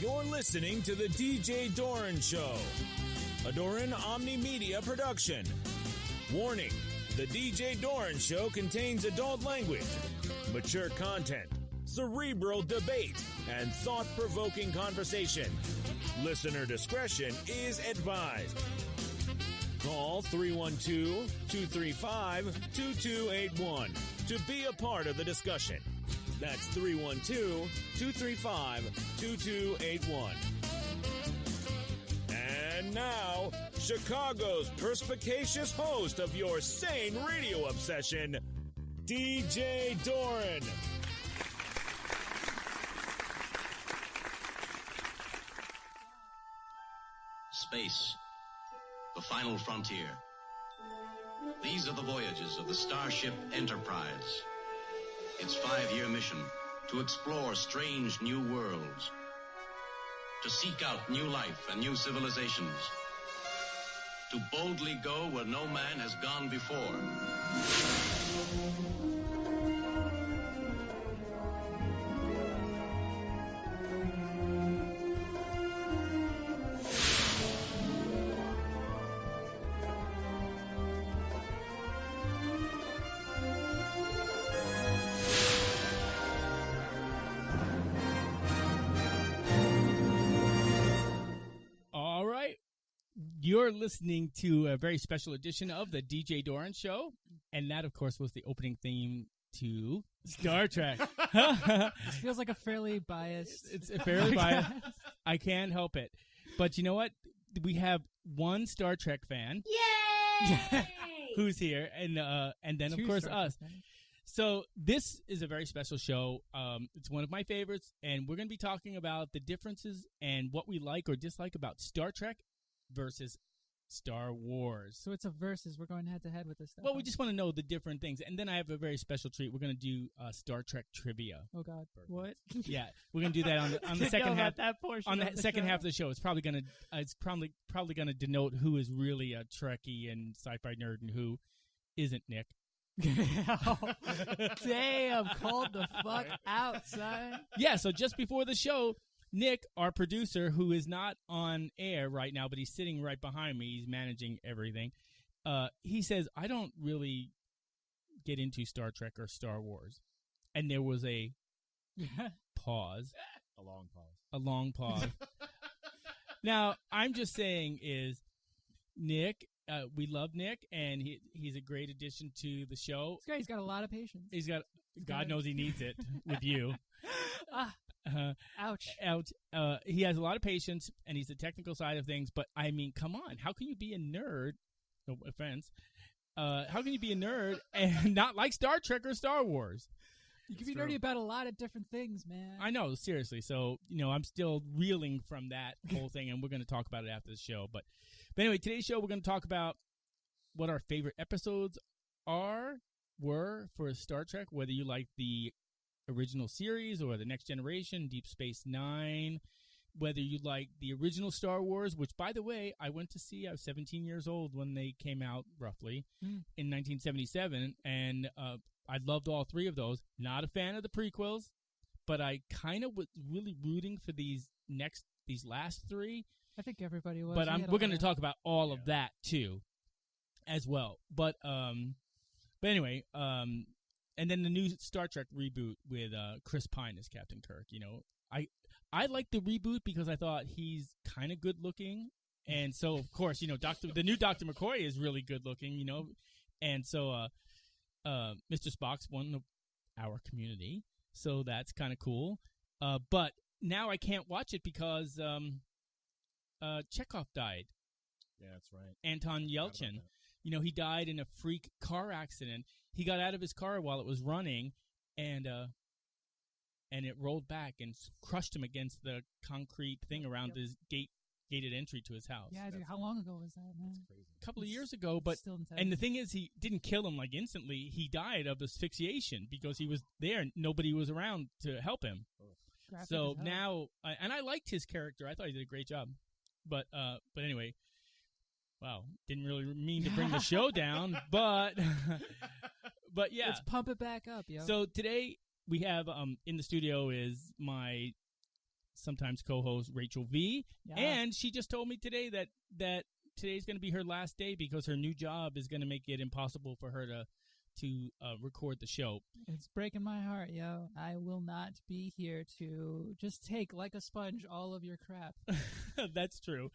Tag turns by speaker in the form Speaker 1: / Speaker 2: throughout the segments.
Speaker 1: You're listening to The DJ Doran Show, a Doran Omni Media production. Warning, The DJ Doran Show contains adult language, mature content, cerebral debate, and thought-provoking conversation. Listener discretion is advised. Call 312-235-2281 to be a part of the discussion. That's 312-235-2281. And now, Chicago's perspicacious host of your sane radio obsession, DJ Doran.
Speaker 2: Space, the final frontier. These are the voyages of the Starship Enterprise. Its 5-year mission, to explore strange new worlds, to seek out new life and new civilizations, to boldly go where no man has gone before.
Speaker 3: You're listening to a very special edition of the DJ Doran Show, and that, of course, was the opening theme to Star Trek.
Speaker 4: This feels like a fairly biased...
Speaker 3: It's fairly biased. I can't help it. But you know what? We have one Star Trek fan.
Speaker 5: Yay!
Speaker 3: Who's here, and then, of course, us. So this is a very special show. It's one of my favorites, and we're going to be talking about the differences and what we like or dislike about Star Trek versus Star Wars.
Speaker 4: So it's a versus. We're going head-to-head with this stuff.
Speaker 3: Well, we just want to know the different things. And then I have a very special treat. We're going to do Star Trek trivia.
Speaker 4: Oh, God. Perfect. What?
Speaker 3: Yeah, we're going to do that on the second half.
Speaker 4: That portion
Speaker 3: on the second half of the show. It's probably going to denote who is really a Trekkie and sci-fi nerd and who isn't, Nick.
Speaker 4: Damn, called the fuck out, son.
Speaker 3: Yeah, so just before the show, Nick, our producer, who is not on air right now, but he's sitting right behind me, he's managing everything, he says, I don't really get into Star Trek or Star Wars. And there was a pause.
Speaker 6: A long pause.
Speaker 3: A long pause. Now, I'm just saying is, Nick, we love Nick, and he's a great addition to the show.
Speaker 4: This guy's got a lot of patience.
Speaker 3: God knows he needs it with you.
Speaker 4: Ouch.
Speaker 3: He has a lot of patience, and he's the technical side of things, but I mean, come on. How can you be a nerd? No offense. How can you be a nerd and not like Star Trek or Star Wars?
Speaker 4: You can be nerdy about a lot of different things, man.
Speaker 3: I know, seriously. So, I'm still reeling from that whole thing, and we're going to talk about it after the show. But anyway, today's show, we're going to talk about what our favorite episodes were for Star Trek, whether you like the original series or the Next Generation, Deep Space Nine, whether you like the original Star Wars, which, by the way, I went to see. I was 17 years old when they came out, roughly, in 1977, and I loved all three of those. Not a fan of the prequels, but I kind of was really rooting for these last three.
Speaker 4: I think everybody was.
Speaker 3: But we're going to talk about all of that, too, as well. But anyway, and then the new Star Trek reboot with Chris Pine as Captain Kirk. I like the reboot because I thought he's kind of good looking, and so of course the new Dr. McCoy is really good looking. And so Mr. Spock's one of our community, so that's kind of cool. But now I can't watch it because Chekhov died.
Speaker 6: Yeah, that's right.
Speaker 3: Anton Yelchin. He died in a freak car accident. He got out of his car while it was running, and it rolled back and crushed him against the concrete thing around his gated entry to his house.
Speaker 4: Yeah, dude, how long ago was that, man?
Speaker 6: That's crazy.
Speaker 3: A couple of years ago, but and the thing is, he didn't kill him instantly. He died of asphyxiation because he was there and nobody was around to help him.
Speaker 4: Graphic
Speaker 3: so now, and I liked his character. I thought he did a great job. But anyway. Wow, didn't really mean to bring the show down, but yeah.
Speaker 4: Let's pump it back up, yo.
Speaker 3: So today we have in the studio is my sometimes co-host Rachael V.
Speaker 4: Yeah.
Speaker 3: And she just told me today that today's going to be her last day because her new job is going to make it impossible for her to record the show.
Speaker 4: It's breaking my heart, yo. I will not be here to just take like a sponge all of your crap.
Speaker 3: That's true.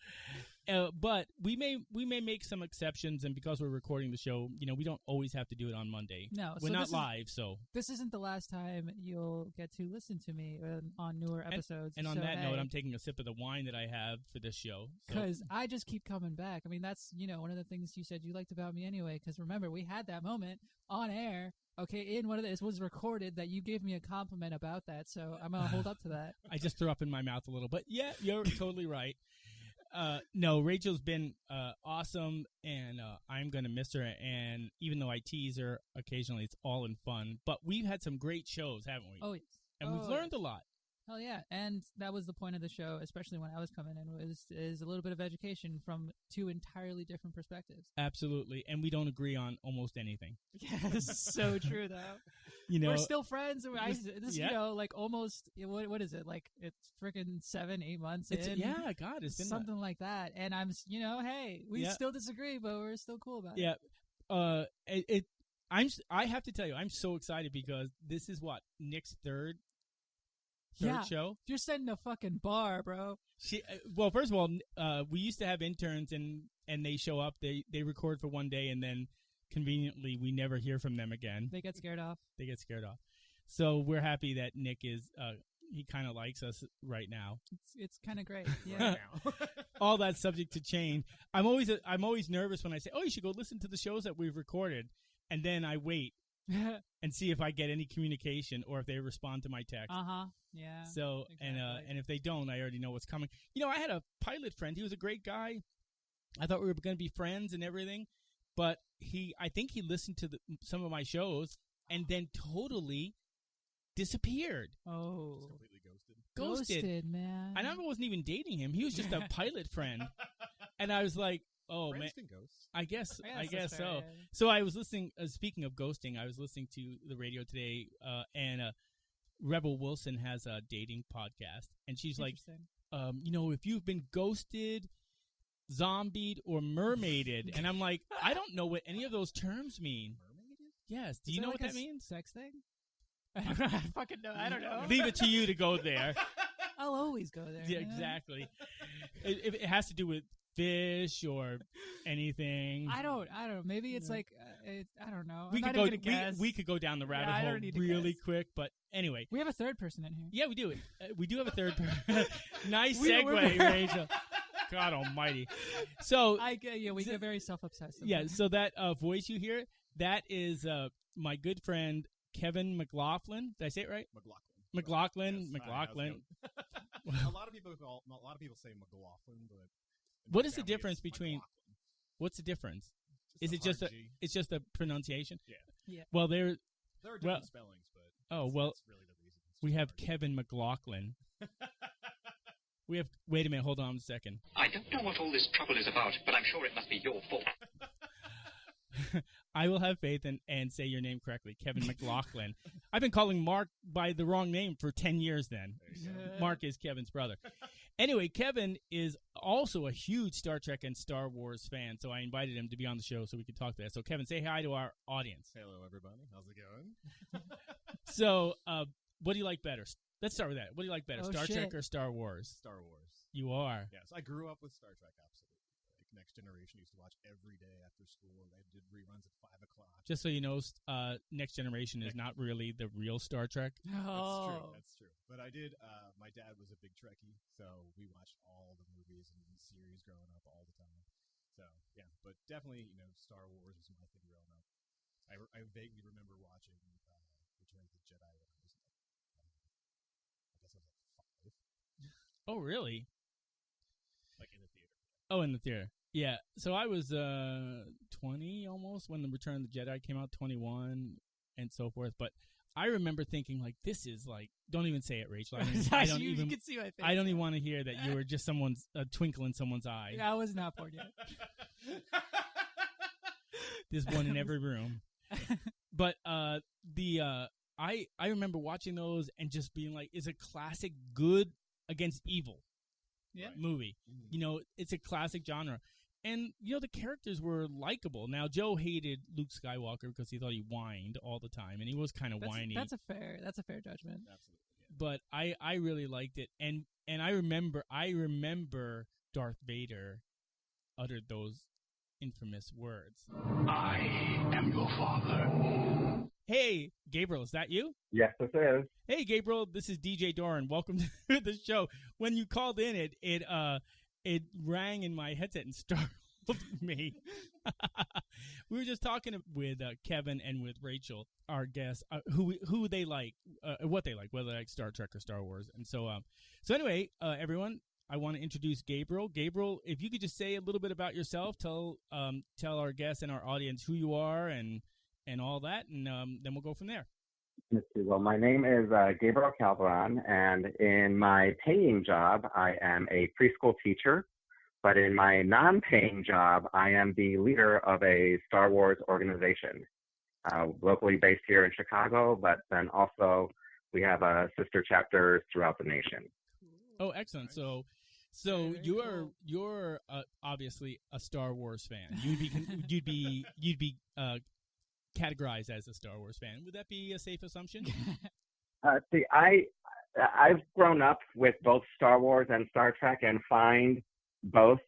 Speaker 3: But we may make some exceptions, and because we're recording the show, we don't always have to do it on Monday.
Speaker 4: No,
Speaker 3: we're
Speaker 4: so
Speaker 3: not live, so
Speaker 4: this isn't the last time you'll get to listen to me on newer episodes.
Speaker 3: And on
Speaker 4: so,
Speaker 3: that
Speaker 4: hey,
Speaker 3: note, I'm taking a sip of the wine that I have for this show
Speaker 4: because I just keep coming back. I mean, that's one of the things you said you liked about me anyway. Because remember, we had that moment on air. Okay, in one of this was recorded that you gave me a compliment about that, so I'm gonna hold up to that.
Speaker 3: I just threw up in my mouth a little, but yeah, you're totally right. No, Rachel's been awesome, and I'm going to miss her. And even though I tease her occasionally, it's all in fun. But we've had some great shows, haven't we?
Speaker 4: Oh, yes.
Speaker 3: And we've learned a lot.
Speaker 4: Hell yeah. And that was the point of the show, especially when I was coming in, is a little bit of education from two entirely different perspectives.
Speaker 3: Absolutely. And we don't agree on almost anything.
Speaker 4: Yes, so true, though. We're still friends. Like almost, what is it? Like, it's freaking 7-8 months in.
Speaker 3: Yeah, God, it's been
Speaker 4: something like that. And I'm, hey, we still disagree, but we're still cool about it.
Speaker 3: Yeah. I have to tell you, I'm so excited because this is Nick's third show.
Speaker 4: You're setting a fucking bar, bro.
Speaker 3: Well, first of all, we used to have interns and they show up, they record for one day, and then conveniently we never hear from them again.
Speaker 4: They get scared off.
Speaker 3: So we're happy that Nick is he kind of likes us right now.
Speaker 4: It's kind of great. Yeah.
Speaker 3: All that's subject to change. I'm always nervous when I say, "Oh, you should go listen to the shows that we've recorded," and then I wait and see if I get any communication or if they respond to my text.
Speaker 4: Yeah.
Speaker 3: So
Speaker 4: exactly.
Speaker 3: and if they don't, I already know what's coming. I had a pilot friend. He was a great guy. I thought we were going to be friends and everything, but I think he listened to some of my shows and then totally disappeared.
Speaker 4: Oh.
Speaker 6: Completely ghosted.
Speaker 4: Ghosted, man.
Speaker 3: And I wasn't even dating him. He was just a pilot friend. And I was like, oh,
Speaker 6: Friends
Speaker 3: man.
Speaker 6: can ghost.
Speaker 3: I guess so.
Speaker 4: Fair.
Speaker 3: So I was listening, speaking of ghosting, I was listening to the radio today, and Rebel Wilson has a dating podcast. And she's like, if you've been ghosted, zombied, or mermaided. And I'm like, I don't know what any of those terms mean.
Speaker 6: Mermaided?
Speaker 3: Yes. Do you know what that means?
Speaker 4: Sex thing? I fucking know. I don't know.
Speaker 3: Leave it to you to go there.
Speaker 4: I'll always go there.
Speaker 3: Yeah, exactly. It has to do with fish or anything.
Speaker 4: I don't know. Maybe it's like I don't know.
Speaker 3: We could go down the rabbit hole really quick, but anyway.
Speaker 4: We have a third person in here.
Speaker 3: Yeah, we do. We do have a third person. Nice segue, Rachel. God almighty. So
Speaker 4: we get very self-obsessed.
Speaker 3: Yeah, so that voice you hear, that is my good friend Kevin McLaughlin. Did I say it right? McLaughlin.
Speaker 6: Yes,
Speaker 3: McLaughlin.
Speaker 6: A lot of people say McLaughlin, but
Speaker 3: what is the difference between? What's the difference? Is it just it's just a pronunciation?
Speaker 6: Yeah.
Speaker 3: Well, there
Speaker 6: are different spellings, but
Speaker 3: that's
Speaker 6: really the reason.
Speaker 3: We have Kevin McLaughlin. Wait a minute, hold on a second.
Speaker 5: I don't know what all this trouble is about, but I'm sure it must be your fault.
Speaker 3: I will have faith and say your name correctly, Kevin McLaughlin. I've been calling Mark by the wrong name for 10 years then. Mark is Kevin's brother. Anyway, Kevin is also a huge Star Trek and Star Wars fan, so I invited him to be on the show so we could talk to that. So, Kevin, say hi to our audience.
Speaker 6: Hello, everybody. How's it going?
Speaker 3: So, what do you like better? Let's start with that. What do you like better, Star Trek or Star Wars?
Speaker 6: Star Wars.
Speaker 3: You are?
Speaker 6: Yes, I grew up with Star Trek, absolutely. Next Generation used to watch every day after school. They did reruns at 5 o'clock.
Speaker 3: Just so you know, Next Generation is not really the real Star Trek.
Speaker 4: Oh.
Speaker 6: That's true. But I did, my dad was a big Trekkie, so we watched all the movies and series growing up all the time. So, yeah, but definitely, Star Wars was my thing growing up. I vaguely remember watching Return of the Jedi when I was I guess I was like 5.
Speaker 3: Oh, really?
Speaker 6: Like in the theater.
Speaker 3: Oh, in the theater. Yeah, so I was 20 almost when the Return of the Jedi came out, 21 and so forth. But I remember thinking, like, this is like, don't even say it, Rachel. I don't
Speaker 4: you
Speaker 3: even.
Speaker 4: can see my face.
Speaker 3: I don't even want to hear that you were just someone's twinkle in someone's eye.
Speaker 4: Yeah, I was not born yet.
Speaker 3: There's one in every room. But I remember watching those and just being like, is a classic good against evil movie. You know, it's a classic genre. And, you know, the characters were likable. Now, Joe hated Luke Skywalker because he thought he whined all the time, and he was kind of whiny.
Speaker 4: That's a fair judgment.
Speaker 6: Absolutely. Yeah.
Speaker 3: But I really liked it. And I remember Darth Vader uttered those infamous words.
Speaker 7: I am your father.
Speaker 3: Hey, Gabriel, is that you?
Speaker 8: Yes, this is.
Speaker 3: Hey, Gabriel, this is DJ Doran. Welcome to the show. When you called in, it rang in my headset and startled me. We were just talking with Kevin and with Rachel, our guests, who they like, what they like, whether they like Star Trek or Star Wars. And so anyway, everyone, I want to introduce Gabriel. Gabriel, if you could just say a little bit about yourself, tell our guests and our audience who you are and all that, and then we'll go from there.
Speaker 8: Well, my name is Gabriel Calderon, and in my paying job, I am a preschool teacher. But in my non-paying job, I am the leader of a Star Wars organization, locally based here in Chicago, but then also we have sister chapters throughout the nation.
Speaker 3: Oh, excellent! So you're obviously a Star Wars fan. You'd be categorized as a Star Wars fan. Would that be a safe assumption?
Speaker 8: See, I've grown up with both Star Wars and Star Trek, and find both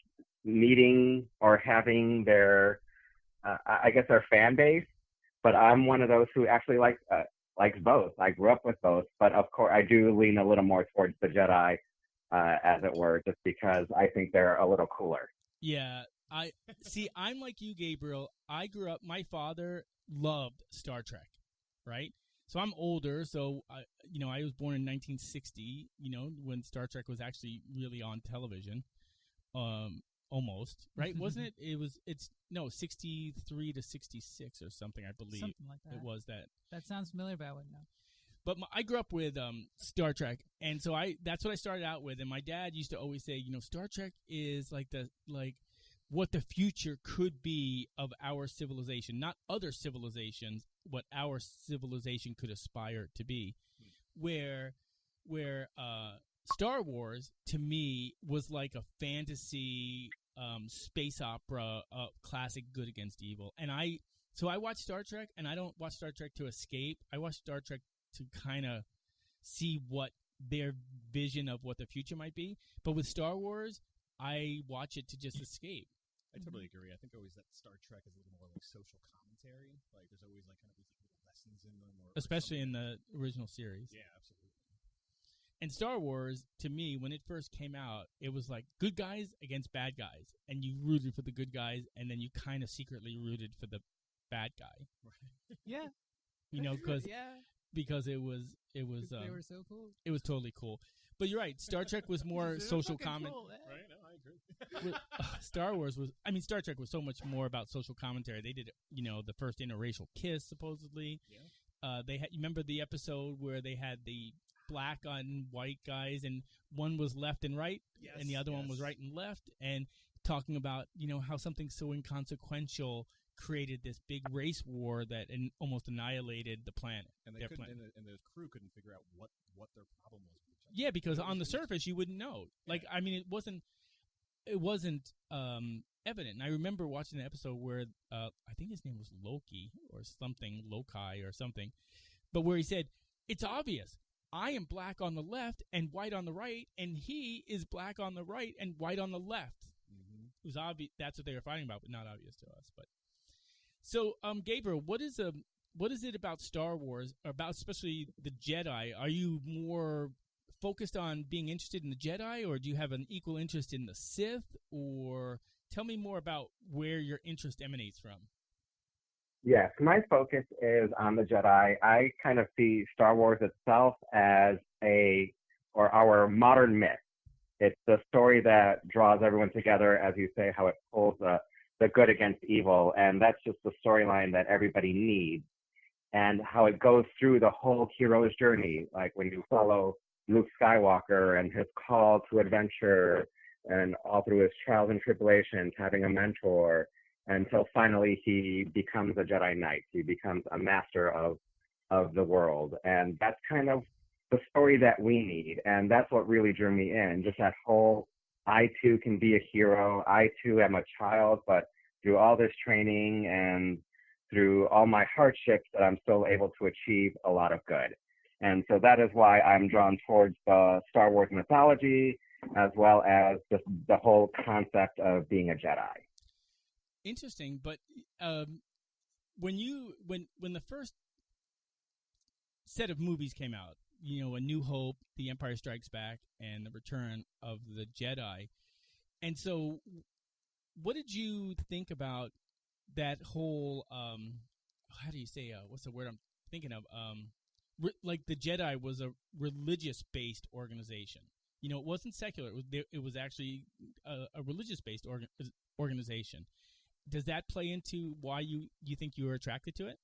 Speaker 8: needing or having their, I guess, their fan base. But I'm one of those who actually likes both. I grew up with both, but of course I do lean a little more towards the Jedi, as it were, just because I think they're a little cooler.
Speaker 3: Yeah, I'm like you, Gabriel. I grew up. My father loved Star Trek, right? So I'm older. So I was born in 1960. You know, when Star Trek was actually really on television. Almost, right? Wasn't it? It's 63 to 66 or something, I believe.
Speaker 4: Something like that.
Speaker 3: It was that.
Speaker 4: That sounds familiar, but I wouldn't know.
Speaker 3: But I grew up with Star Trek, and so that's what I started out with. And my dad used to always say, you know, Star Trek is like what the future could be of our civilization, not other civilizations, what our civilization could aspire to be. Where Star Wars, to me, was like a fantasy space opera, classic good against evil. And I watch Star Trek, and I don't watch Star Trek to escape. I watch Star Trek to kind of see what their vision of what the future might be. But with Star Wars, I watch it to just escape.
Speaker 6: I totally agree. I think always that Star Trek is a little more like social commentary. Like there's always like kind of these little lessons in them,
Speaker 3: especially in the original series.
Speaker 6: Yeah, absolutely.
Speaker 3: And Star Wars, to me, when it first came out, it was like good guys against bad guys, and you rooted for the good guys, and then you kind of secretly rooted for the bad guy.
Speaker 4: Yeah,
Speaker 3: you know, because it was
Speaker 4: they were so cool.
Speaker 3: It was totally cool. But you're right. Star Trek was more social comment.
Speaker 6: Cool, right? No, I agree.
Speaker 3: Star Trek was so much more about social commentary. They did, you know, the first interracial kiss, supposedly. Yeah. You remember the episode where they had the black on white guys, and one was left and right, and the other one was right and left, and talking about, you know, how something so inconsequential created this big race war that almost annihilated the planet.
Speaker 6: And the crew couldn't figure out what their problem was with each other.
Speaker 3: Yeah, because on the surface you wouldn't know. Like, I mean, it wasn't evident. And I remember watching an episode where I think his name was Loki or something, Loki or something, but where he said, "It's obvious. I am black on the left and white on the right, and he is black on the right and white on the left." Mm-hmm. It was obvious. That's what they were fighting about, but not obvious to us. But so, Gabriel, what is it about Star Wars, or about especially the Jedi? Are you more focused on being interested in the Jedi, or do you have an equal interest in the Sith? Or tell me more about where your interest emanates from.
Speaker 8: Yes, my focus is on the Jedi. I kind of see Star Wars itself as our modern myth. It's the story that draws everyone together, as you say, how it pulls the good against evil, and that's just the storyline that everybody needs, and how it goes through the whole hero's journey, like when you follow Luke Skywalker and his call to adventure, and all through his trials and tribulations, having a mentor, until finally he becomes a Jedi Knight. He becomes a master of the world. And that's kind of the story that we need. And that's what really drew me in. Just that whole, I too can be a hero. I too am a child, but through all this training and through all my hardships, that I'm still able to achieve a lot of good. And so that is why I'm drawn towards the Star Wars mythology, as well as just the whole concept of being a Jedi.
Speaker 3: Interesting, but when the first set of movies came out, A New Hope, The Empire Strikes Back, and The Return of the Jedi, and so what did you think about that whole? How do you say? What's the word I'm thinking of? Like the Jedi was a religious-based organization. It wasn't secular. It was actually a religious-based organization. Does that play into why you think you were attracted to it?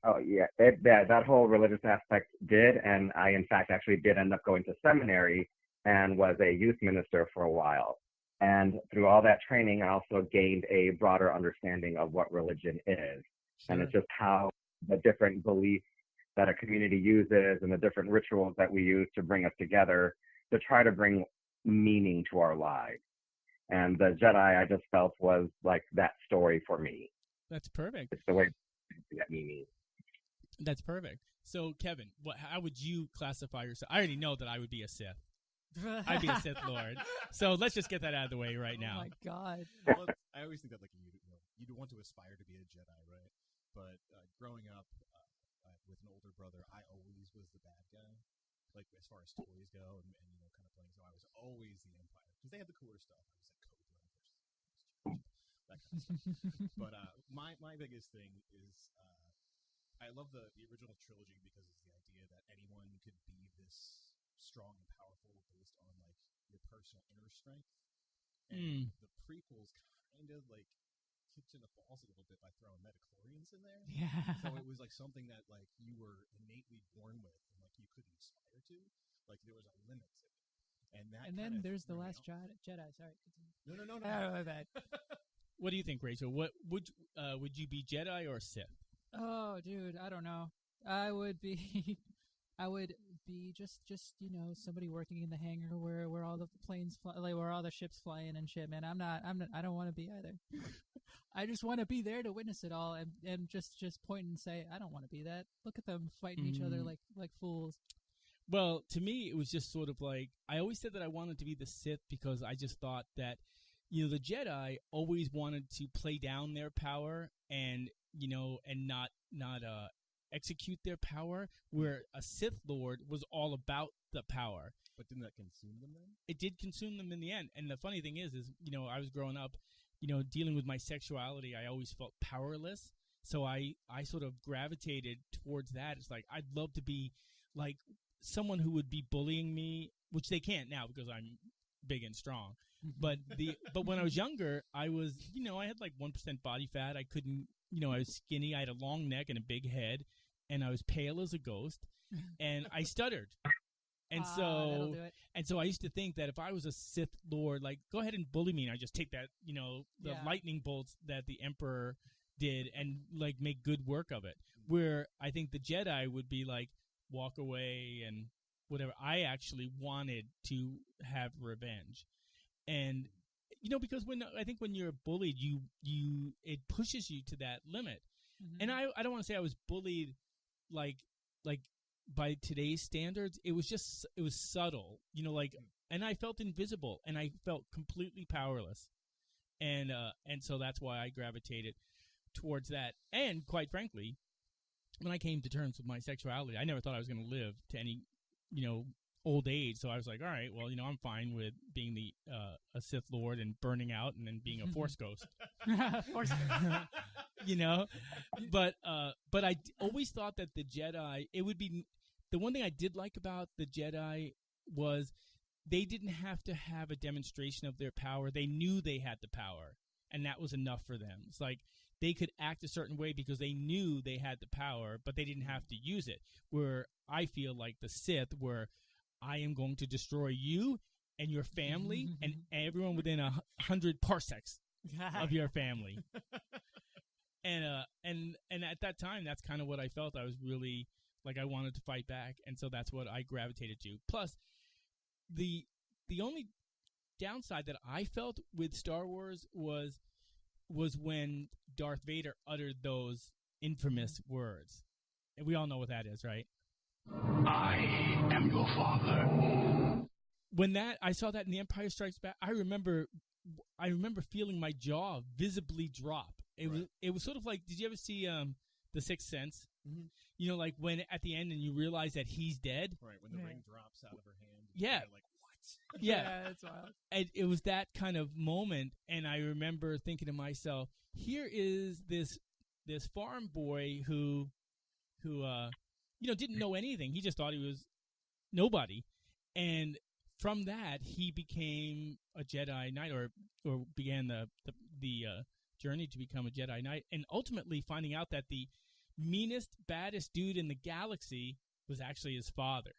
Speaker 8: Oh, yeah. That whole religious aspect did. And I, in fact, actually did end up going to seminary and was a youth minister for a while. And through all that training, I also gained a broader understanding of what religion is. Sure. And it's just how the different beliefs that a community uses and the different rituals that we use to bring us together to try to bring meaning to our lives. And the Jedi, I just felt, was like that story for me.
Speaker 3: That's perfect.
Speaker 8: It's the way to get meaning.
Speaker 3: That's perfect. So, Kevin, how would you classify yourself? I already know that I would be a Sith. I'd be a Sith Lord. So let's just get that out of the way right now.
Speaker 4: Oh, my God.
Speaker 6: Well, I always think that you'd want to aspire to be a Jedi, right? But growing up with an older brother, I always was the bad guy. Like, as far as toys go and kind of playing. So I was always the Empire. Because they had the cooler stuff. I was like Cobra versus that kind of stuff. But my biggest thing is I love the original trilogy because it's the idea that anyone could be this strong and powerful based on, like, your personal inner strength. And the prequels kind of, like, kicked in the balls a little bit by throwing midichlorians in there.
Speaker 4: Yeah.
Speaker 6: So it was like something that, like, you were innately born with and, like, you couldn't aspire to. Like, there was a limit to it. And
Speaker 4: then there's the Last Jedi. Sorry, continue.
Speaker 6: No.
Speaker 4: Oh, my bad.
Speaker 3: What do you think, Rachel? What would you be, Jedi or Sith?
Speaker 4: Oh, dude, I don't know. I would be just somebody working in the hangar where all the planes fly, like where all the ships fly in and shit. Man, I don't want to be either. I just want to be there to witness it all and just point and say, I don't want to be that. Look at them fighting each other like fools.
Speaker 3: Well, to me, it was just sort of like, I always said that I wanted to be the Sith because I just thought that, the Jedi always wanted to play down their power and not execute their power, where a Sith Lord was all about the power.
Speaker 6: But didn't that consume them then?
Speaker 3: It did consume them in the end. And the funny thing is I was growing up, dealing with my sexuality, I always felt powerless. So I sort of gravitated towards that. It's like, I'd love to be like someone who would be bullying me, which they can't now because I'm big and strong. But when I was younger, I was, I had like 1% body fat. I couldn't, I was skinny. I had a long neck and a big head, and I was pale as a ghost, and I stuttered. And so I used to think that if I was a Sith Lord, like, go ahead and bully me, and I just take that, the lightning bolts that the Emperor did and, like, make good work of it. Where I think the Jedi would be like, walk away and whatever. I actually wanted to have revenge. And, because when you're bullied, it pushes you to that limit. Mm-hmm. And I don't want to say I was bullied like by today's standards. It was subtle, and I felt invisible and I felt completely powerless. And so that's why I gravitated towards that. And quite frankly, when I came to terms with my sexuality, I never thought I was going to live to any, old age. So I was like, all right, well, I'm fine with being a Sith Lord and burning out and then being a Force ghost.
Speaker 4: Force
Speaker 3: But I always thought that the Jedi, it would be, the one thing I did like about the Jedi was they didn't have to have a demonstration of their power. They knew they had the power, and that was enough for them. It's like they could act a certain way because they knew they had the power, but they didn't have to use it. Where I feel like the Sith, where I am going to destroy you and your family and everyone within 100 parsecs of your family. And at that time, that's kind of what I felt. I was really Like I wanted to fight back, and so that's what I gravitated to. Plus, the only downside that I felt with Star Wars was when Darth Vader uttered those infamous words. And we all know what that is, right?
Speaker 7: I am your father.
Speaker 3: When I saw that in The Empire Strikes Back, I remember feeling my jaw visibly drop. It was sort of like, did you ever see The Sixth Sense? Mm-hmm. You know, like when at the end and you realize that he's dead.
Speaker 6: Right, when the ring drops out of her hand.
Speaker 3: Yeah.
Speaker 6: You're like, what?
Speaker 3: Yeah.
Speaker 4: That's wild.
Speaker 3: And it was that kind of moment, and I remember thinking to myself, here is this farm boy who didn't know anything. He just thought he was nobody. And from that, he became a Jedi Knight, or began the journey to become a Jedi Knight, and ultimately finding out that the meanest, baddest dude in the galaxy was actually his father.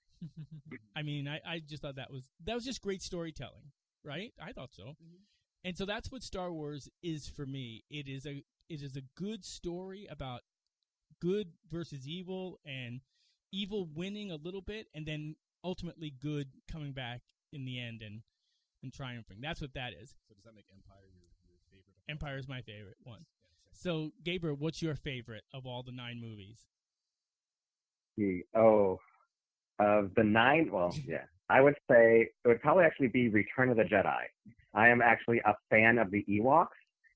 Speaker 3: I mean, I just thought that was just great storytelling, right? I thought so. Mm-hmm. And so that's what Star Wars is for me. It is a good story about good versus evil, and evil winning a little bit, and then ultimately good coming back in the end and triumphing. That's what that is.
Speaker 6: So does that make Empire your favorite?
Speaker 3: Empire is my favorite one. So, Gabriel, what's your favorite of all the 9 movies?
Speaker 8: Of the 9, well, yeah. I would say it would probably actually be Return of the Jedi. I am actually a fan of the Ewoks,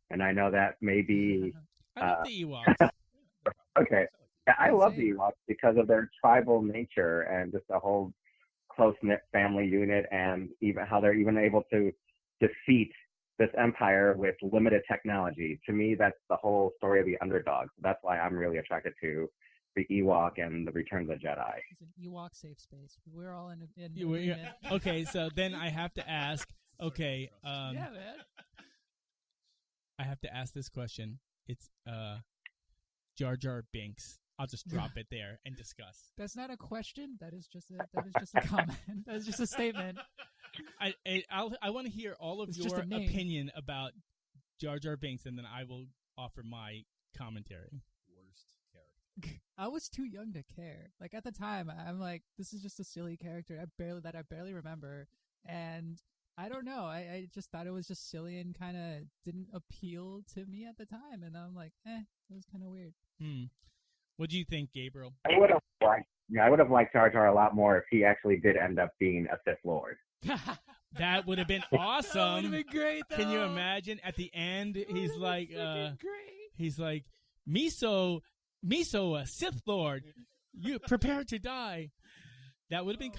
Speaker 8: and I know that may be...
Speaker 3: I love the Ewoks.
Speaker 8: Okay. Yeah, I love the Ewoks because of their tribal nature and just a whole close-knit family unit, and even how they're even able to defeat this empire with limited technology. To me, that's the whole story of the underdog. So that's why I'm really attracted to the Ewok and the Return of the Jedi.
Speaker 4: It's an Ewok safe space. We're all in
Speaker 3: Okay, so then I have to ask. Okay,
Speaker 4: yeah, man.
Speaker 3: I have to ask this question. It's Jar Jar Binks. I'll just drop it there and discuss.
Speaker 4: That's not a question. That is just a comment. That is just a statement.
Speaker 3: I want to hear all of your opinion about Jar Jar Binks, and then I will offer my commentary.
Speaker 6: Worst character.
Speaker 4: I was too young to care. Like at the time, I'm like, this is just a silly character. I barely remember, and I don't know. I just thought it was just silly and kind of didn't appeal to me at the time, and I'm like, it was kind of weird.
Speaker 3: What do you think, Gabriel?
Speaker 8: I would have liked Jar Jar a lot more if he actually did end up being a Sith Lord.
Speaker 3: That would have been awesome.
Speaker 4: That would have been great, though.
Speaker 3: Can you imagine? At the end, he's like,
Speaker 4: great.
Speaker 3: Miso, a Sith Lord. You prepare to die. That would have been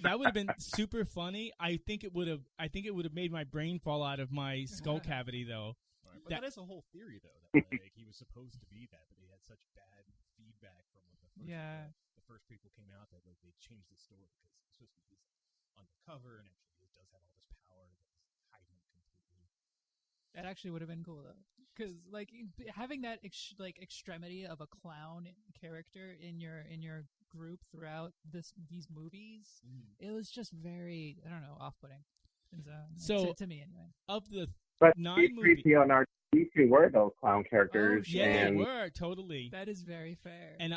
Speaker 3: that would have been super funny. I think it would have made my brain fall out of my skull cavity, though.
Speaker 6: Right, but that is a whole theory, though, that like, he was supposed to be that, but he had such bad feedback from the first people came out that like they changed the story because it's supposed to be undercover, and actually it does have all this power that is hiding it completely.
Speaker 4: That actually would have been cool, though, because like having that extremity of a clown character in your group throughout these movies, it was just very, I don't know, off-putting. So to me anyway.
Speaker 3: Of the
Speaker 8: But
Speaker 3: 9 movies,
Speaker 8: C-3PO and R2 were those clown characters.
Speaker 3: They were totally.
Speaker 4: That is very fair.
Speaker 3: And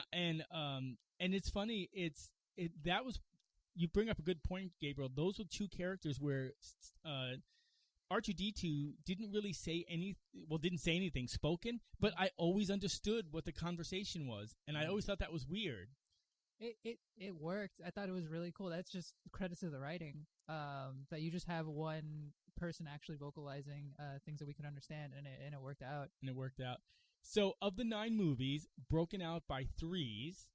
Speaker 3: it's funny. That was, you bring up a good point, Gabriel. Those were 2 characters where R2D2 didn't say anything spoken, but I always understood what the conversation was, and I always thought that was weird.
Speaker 4: It worked. I thought it was really cool. That's just credits to the writing. That you just have one person actually vocalizing things that we could understand, and it worked out. So, of the 9 movies, broken out by 3s,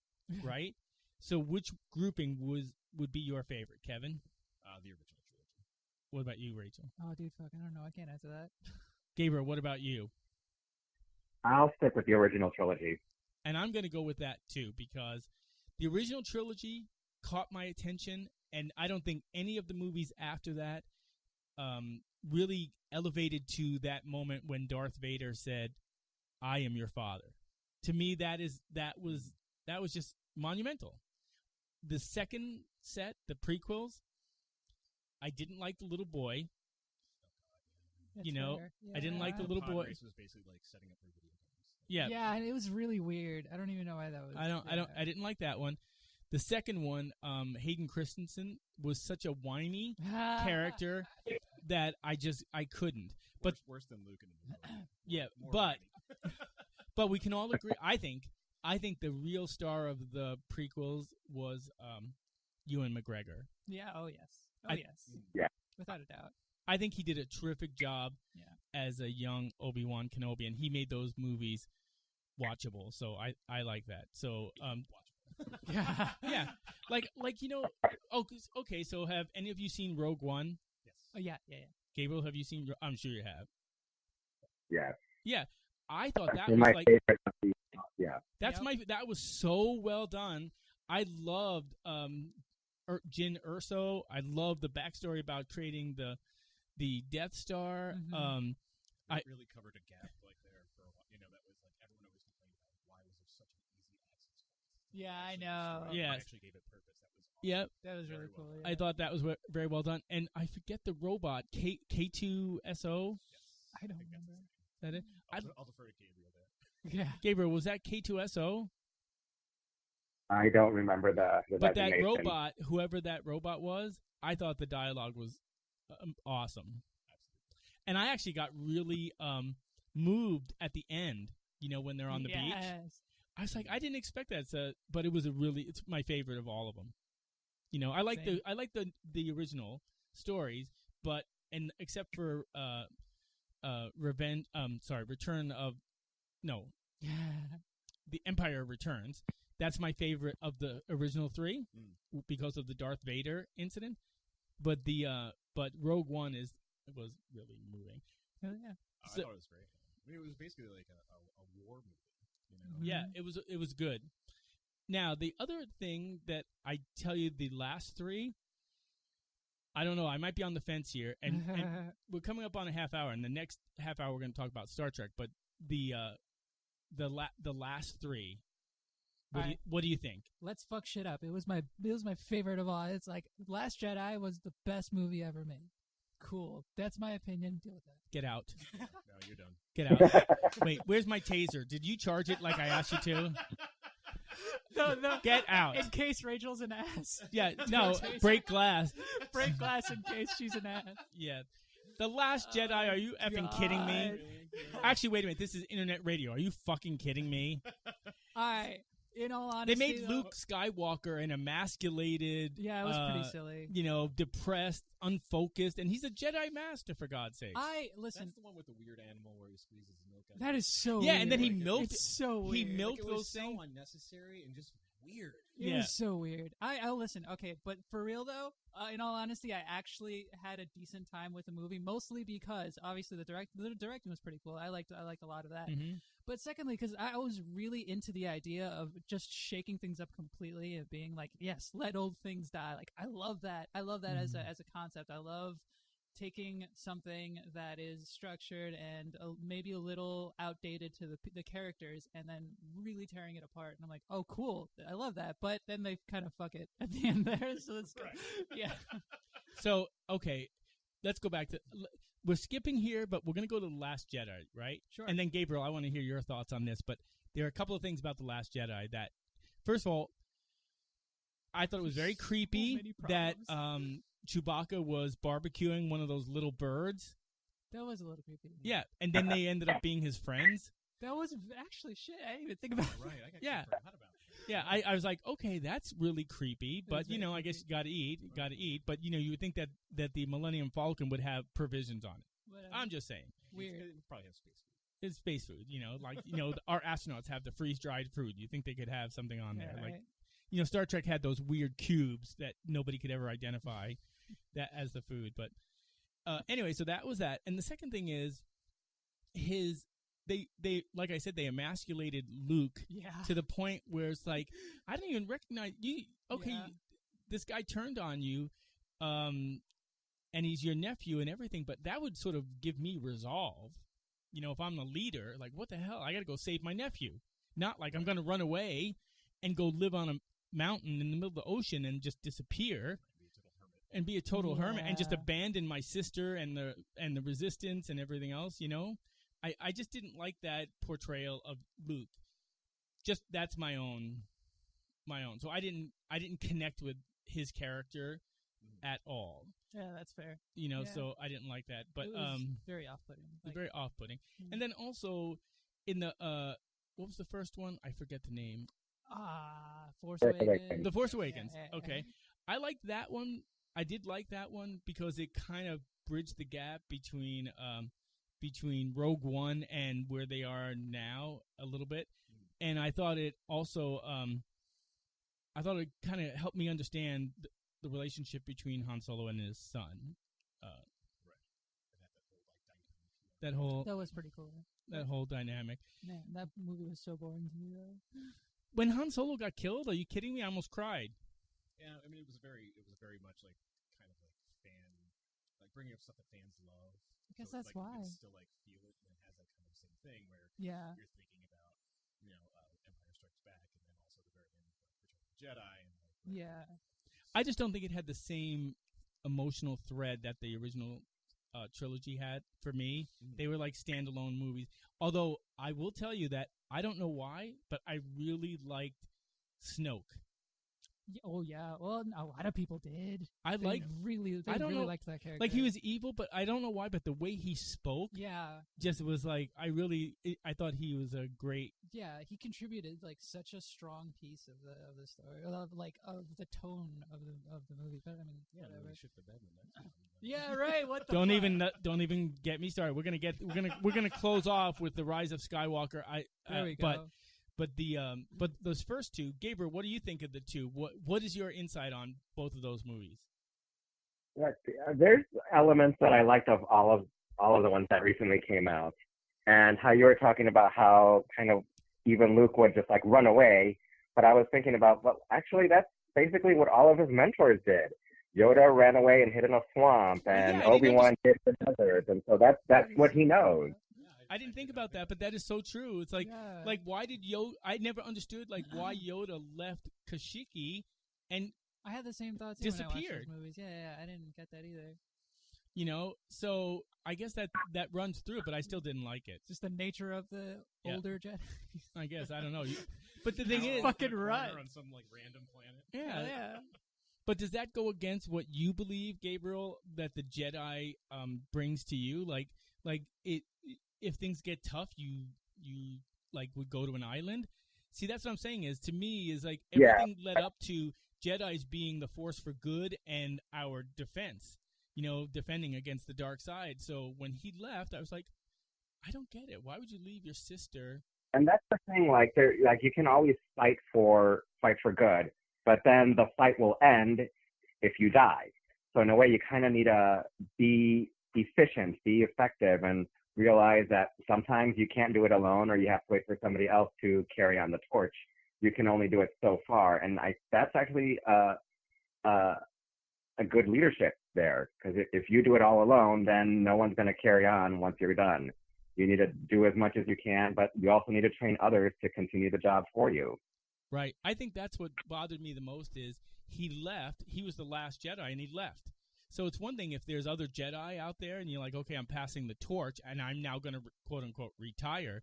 Speaker 4: right? So, which grouping would be your favorite, Kevin?
Speaker 6: The original trilogy.
Speaker 3: What about you, Rachel?
Speaker 4: Oh, dude, fuck, I don't know. I can't answer that.
Speaker 3: Gabriel, what about you?
Speaker 8: I'll stick with the original trilogy.
Speaker 3: And I'm going to go with that, too, because the original trilogy caught my attention, and I don't think any of the movies after that really elevated to that moment when Darth Vader said, "I am your father." To me, that was just monumental. The second set, the prequels, I didn't like the little boy.
Speaker 4: That's fair. Yeah.
Speaker 3: I didn't like the little boy.
Speaker 6: Race was basically like setting up for video games.
Speaker 3: Yeah.
Speaker 4: Yeah, and it was really weird. I don't even know why that was.
Speaker 3: I didn't like that one. The second one, Hayden Christensen was such a whiny character that I couldn't. But
Speaker 6: worse than Luke in the movie.
Speaker 3: Yeah,
Speaker 6: More
Speaker 3: but
Speaker 6: whiny.
Speaker 3: but we can all agree. I think the real star of the prequels was Ewan McGregor.
Speaker 4: Yeah. Oh yes. Yes.
Speaker 8: Yeah.
Speaker 4: Without a doubt.
Speaker 3: I think he did a terrific job as a young Obi-Wan Kenobi, and he made those movies watchable. So I like that. So
Speaker 4: Yeah.
Speaker 3: yeah, like okay. So have any of you seen Rogue One?
Speaker 6: Yes.
Speaker 4: Oh yeah.
Speaker 3: Gabriel, have you seen? I'm sure you have.
Speaker 8: Yeah.
Speaker 3: Yeah, I thought that
Speaker 8: Actually,
Speaker 3: was
Speaker 8: my
Speaker 3: like
Speaker 8: favorite. Yeah.
Speaker 3: that's
Speaker 4: Yep.
Speaker 3: that was so well done. I loved Jyn Erso. I loved the backstory about creating the Death Star.
Speaker 4: Mhm.
Speaker 6: It really covered a gap like there for a while. You know, that was like everyone always complained about why was there such an easy access point.
Speaker 4: Yeah, I
Speaker 6: Actually,
Speaker 4: know.
Speaker 3: Yeah.
Speaker 6: actually gave it purpose. That was awesome.
Speaker 3: Yep.
Speaker 4: That was
Speaker 6: Very
Speaker 4: really
Speaker 6: well
Speaker 4: cool.
Speaker 6: done.
Speaker 4: Yeah.
Speaker 3: I thought that was very well done. And I forget the robot, K2SO.
Speaker 4: I don't
Speaker 6: think that's
Speaker 4: remember.
Speaker 3: Is that it?
Speaker 6: I'll defer to Gabriel there.
Speaker 4: Yeah.
Speaker 3: Gabriel, was that K2SO?
Speaker 8: I don't remember the
Speaker 3: But that
Speaker 8: designation.
Speaker 3: robot, whoever that robot was, I thought the dialogue was awesome. And I actually got really moved at the end, you know, when they're on the beach.
Speaker 4: Yes.
Speaker 3: I was like, I didn't expect that, but it was it's my favorite of all of them. You know, I like
Speaker 4: Same.
Speaker 3: the original stories, but except for The Empire Returns. That's my favorite of the original three because of the Darth Vader incident. But but Rogue One was really moving.
Speaker 4: Oh, yeah.
Speaker 6: I
Speaker 3: So-
Speaker 6: thought it was great. I mean, it was basically like a war movie. You know?
Speaker 3: Yeah, it was good. Now, the other thing that I tell you, the last three, I don't know. I might be on the fence here, and we're coming up on a half hour. And the next half hour, we're going to talk about Star Trek. But the last three, what do you think?
Speaker 4: Let's fuck shit up. It was my favorite of all. It's like Last Jedi was the best movie ever made. Cool. That's my opinion. Deal with that.
Speaker 3: Get out.
Speaker 6: No, you're done.
Speaker 3: Get out. Wait, where's my taser? Did you charge it like I asked you to?
Speaker 4: No.
Speaker 3: Get out.
Speaker 4: In case Rachel's an ass.
Speaker 3: Yeah, no, break glass.
Speaker 4: Break glass in case she's an ass.
Speaker 3: Yeah. The Last Jedi, are you effing kidding me? Actually, wait a minute. This is internet radio. Are you fucking kidding me?
Speaker 4: All right. In all
Speaker 3: They
Speaker 4: honesty,
Speaker 3: made
Speaker 4: though-
Speaker 3: Luke Skywalker an emasculated,
Speaker 4: Yeah, it was pretty silly.
Speaker 3: you know, depressed, unfocused, and he's a Jedi master, for God's sake.
Speaker 4: Listen.
Speaker 6: That's the one with the weird animal where he squeezes milk out.
Speaker 4: That is so
Speaker 3: Yeah,
Speaker 4: weird.
Speaker 3: and then he milked.
Speaker 4: It's so weird.
Speaker 3: He milked
Speaker 6: it
Speaker 3: those
Speaker 6: was so
Speaker 3: things.
Speaker 6: unnecessary and just weird.
Speaker 4: It
Speaker 3: Yeah.
Speaker 4: was so weird. I listen. Okay, but for real though, in all honesty, I actually had a decent time with the movie, mostly because obviously the directing was pretty cool. I liked a lot of that.
Speaker 3: Mm-hmm.
Speaker 4: But secondly, because I was really into the idea of just shaking things up completely and being like, yes, let old things die. Like I love that. I love that as a concept. I love taking something that is structured and maybe a little outdated to the characters and then really tearing it apart. And I'm like, oh, cool. I love that. But then they kind of fuck it at the end there. So it's yeah.
Speaker 3: So, okay, let's go back to... We're skipping here, but we're going to go to The Last Jedi, right?
Speaker 4: Sure.
Speaker 3: And then, Gabriel, I want to hear your thoughts on this. But there are a couple of things about The Last Jedi that... First of all, I thought it was very creepy
Speaker 4: many
Speaker 3: that
Speaker 4: problems.
Speaker 3: Chewbacca was barbecuing one of those little birds.
Speaker 4: That was a little creepy.
Speaker 3: Yeah, and then they ended up being his friends.
Speaker 4: That was actually shit. I didn't even think about it.
Speaker 6: Right. I got
Speaker 3: Yeah.
Speaker 6: forgot about that.
Speaker 3: Yeah, I was like, okay, that's really creepy, but,
Speaker 4: was
Speaker 3: you know,
Speaker 4: very
Speaker 3: I guess you got to eat. But, you know, you would think that the Millennium Falcon would have provisions on it.
Speaker 4: Whatever.
Speaker 3: I'm just saying.
Speaker 4: Weird.
Speaker 6: It probably has space food.
Speaker 3: It's space food, you know, like, you know, our astronauts have the freeze-dried food. You think they could have something on there.
Speaker 4: Yeah,
Speaker 3: Like,
Speaker 4: right.
Speaker 3: you know, Star Trek had those weird cubes that nobody could ever identify that as the food. But anyway, so that was that. And the second thing is they like I said, they emasculated Luke
Speaker 4: Yeah.
Speaker 3: to the point where it's like, I didn't even recognize you. Okay,
Speaker 4: Yeah.
Speaker 3: this guy turned on you, and he's your nephew and everything, but that would sort of give me resolve. You know, if I'm the leader, like, what the hell? I got to go save my nephew. Not like I'm going to run away and go live on a mountain in the middle of the ocean and just disappear and be a total hermit and just
Speaker 4: Yeah.
Speaker 3: abandon my sister and the resistance and everything else, you know? I just didn't like that portrayal of Luke. Just that's my own. So I didn't connect with his character at all.
Speaker 4: Yeah, that's fair.
Speaker 3: So I didn't like that. But
Speaker 4: it was very off-putting.
Speaker 3: Very off-putting. And then also in the what was the first one? I forget the name.
Speaker 4: Force Awakens.
Speaker 3: The Force Awakens.
Speaker 4: Yeah.
Speaker 3: Okay. I liked that one. I did like that one because it kind of bridged the gap between Rogue One and where they are now a little bit. And I thought it also kind of helped me understand the relationship between Han Solo and his son. That
Speaker 4: was pretty cool.
Speaker 3: That whole dynamic.
Speaker 4: Man, that movie was so boring to me though.
Speaker 3: When Han Solo got killed, are you kidding me? I almost cried.
Speaker 6: Yeah, I mean, it was very much like kind of like bringing up stuff that fans love.
Speaker 4: I guess
Speaker 6: so
Speaker 4: that's
Speaker 6: like,
Speaker 4: why.
Speaker 6: You can still like feel it, and it has that kind of same thing where you're thinking about Empire Strikes Back, and then also the very end of Return of the Jedi, and
Speaker 3: I just don't think it had the same emotional thread that the original trilogy had for me. They were like standalone movies. Although I will tell you that I don't know why, but I really liked Snoke.
Speaker 4: Oh yeah, well a lot of people did.
Speaker 3: I
Speaker 4: really liked that character.
Speaker 3: Like he was evil, but I don't know why. But the way he spoke, just was like I thought he was a great.
Speaker 4: Yeah, he contributed like such a strong piece of the story, of the tone of the movie. But I mean, whatever.
Speaker 6: Shit the bed when
Speaker 4: yeah, right. What the
Speaker 3: don't even get me started. We're gonna close off with the Rise of Skywalker.
Speaker 4: There we go.
Speaker 3: But those first two, Gabriel, what do you think of the two? What is your insight on both of those movies?
Speaker 8: There's elements that I liked of all of the ones that recently came out, and how you were talking about how kind of even Luke would just like run away. But I was thinking about, well, actually, that's basically what all of his mentors did. Yoda ran away and hid in a swamp, and Obi-Wan did the deserts, and so that's what he knows.
Speaker 3: I didn't think about that, but that is so true. It's like why did Yoda? I never understood like why Yoda left Kashyyyk, and
Speaker 4: I had the same thoughts.
Speaker 3: Disappeared.
Speaker 4: When I watched those movies. Yeah, I didn't get that either.
Speaker 3: So I guess that runs through it, but I still didn't like it.
Speaker 4: Just the nature of the older Jedi.
Speaker 3: I guess I don't know. But the thing is,
Speaker 4: fucking right
Speaker 6: on some like random planet.
Speaker 3: Yeah. But does that go against what you believe, Gabriel, that the Jedi brings to you? Like it. If things get tough, you like would go to an island. See, that's what I'm saying. Is to me is like everything led up to Jedi's being the force for good and our defense. Defending against the dark side. So when he left, I was like, I don't get it. Why would you leave your sister?
Speaker 8: And that's the thing. Like you can always fight for good, but then the fight will end if you die. So in a way, you kind of need to be efficient, be effective, and realize that sometimes you can't do it alone, or you have to wait for somebody else to carry on the torch. You can only do it so far, and that's actually a good leadership there, because if you do it all alone, then no one's going to carry on once you're done. You need to do as much as you can, but you also need to train others to continue the job for you.
Speaker 3: Right. I think that's what bothered me the most is he left. He was the last Jedi, and he left. So it's one thing if there's other Jedi out there and you're like, okay, I'm passing the torch and I'm now going to quote unquote retire.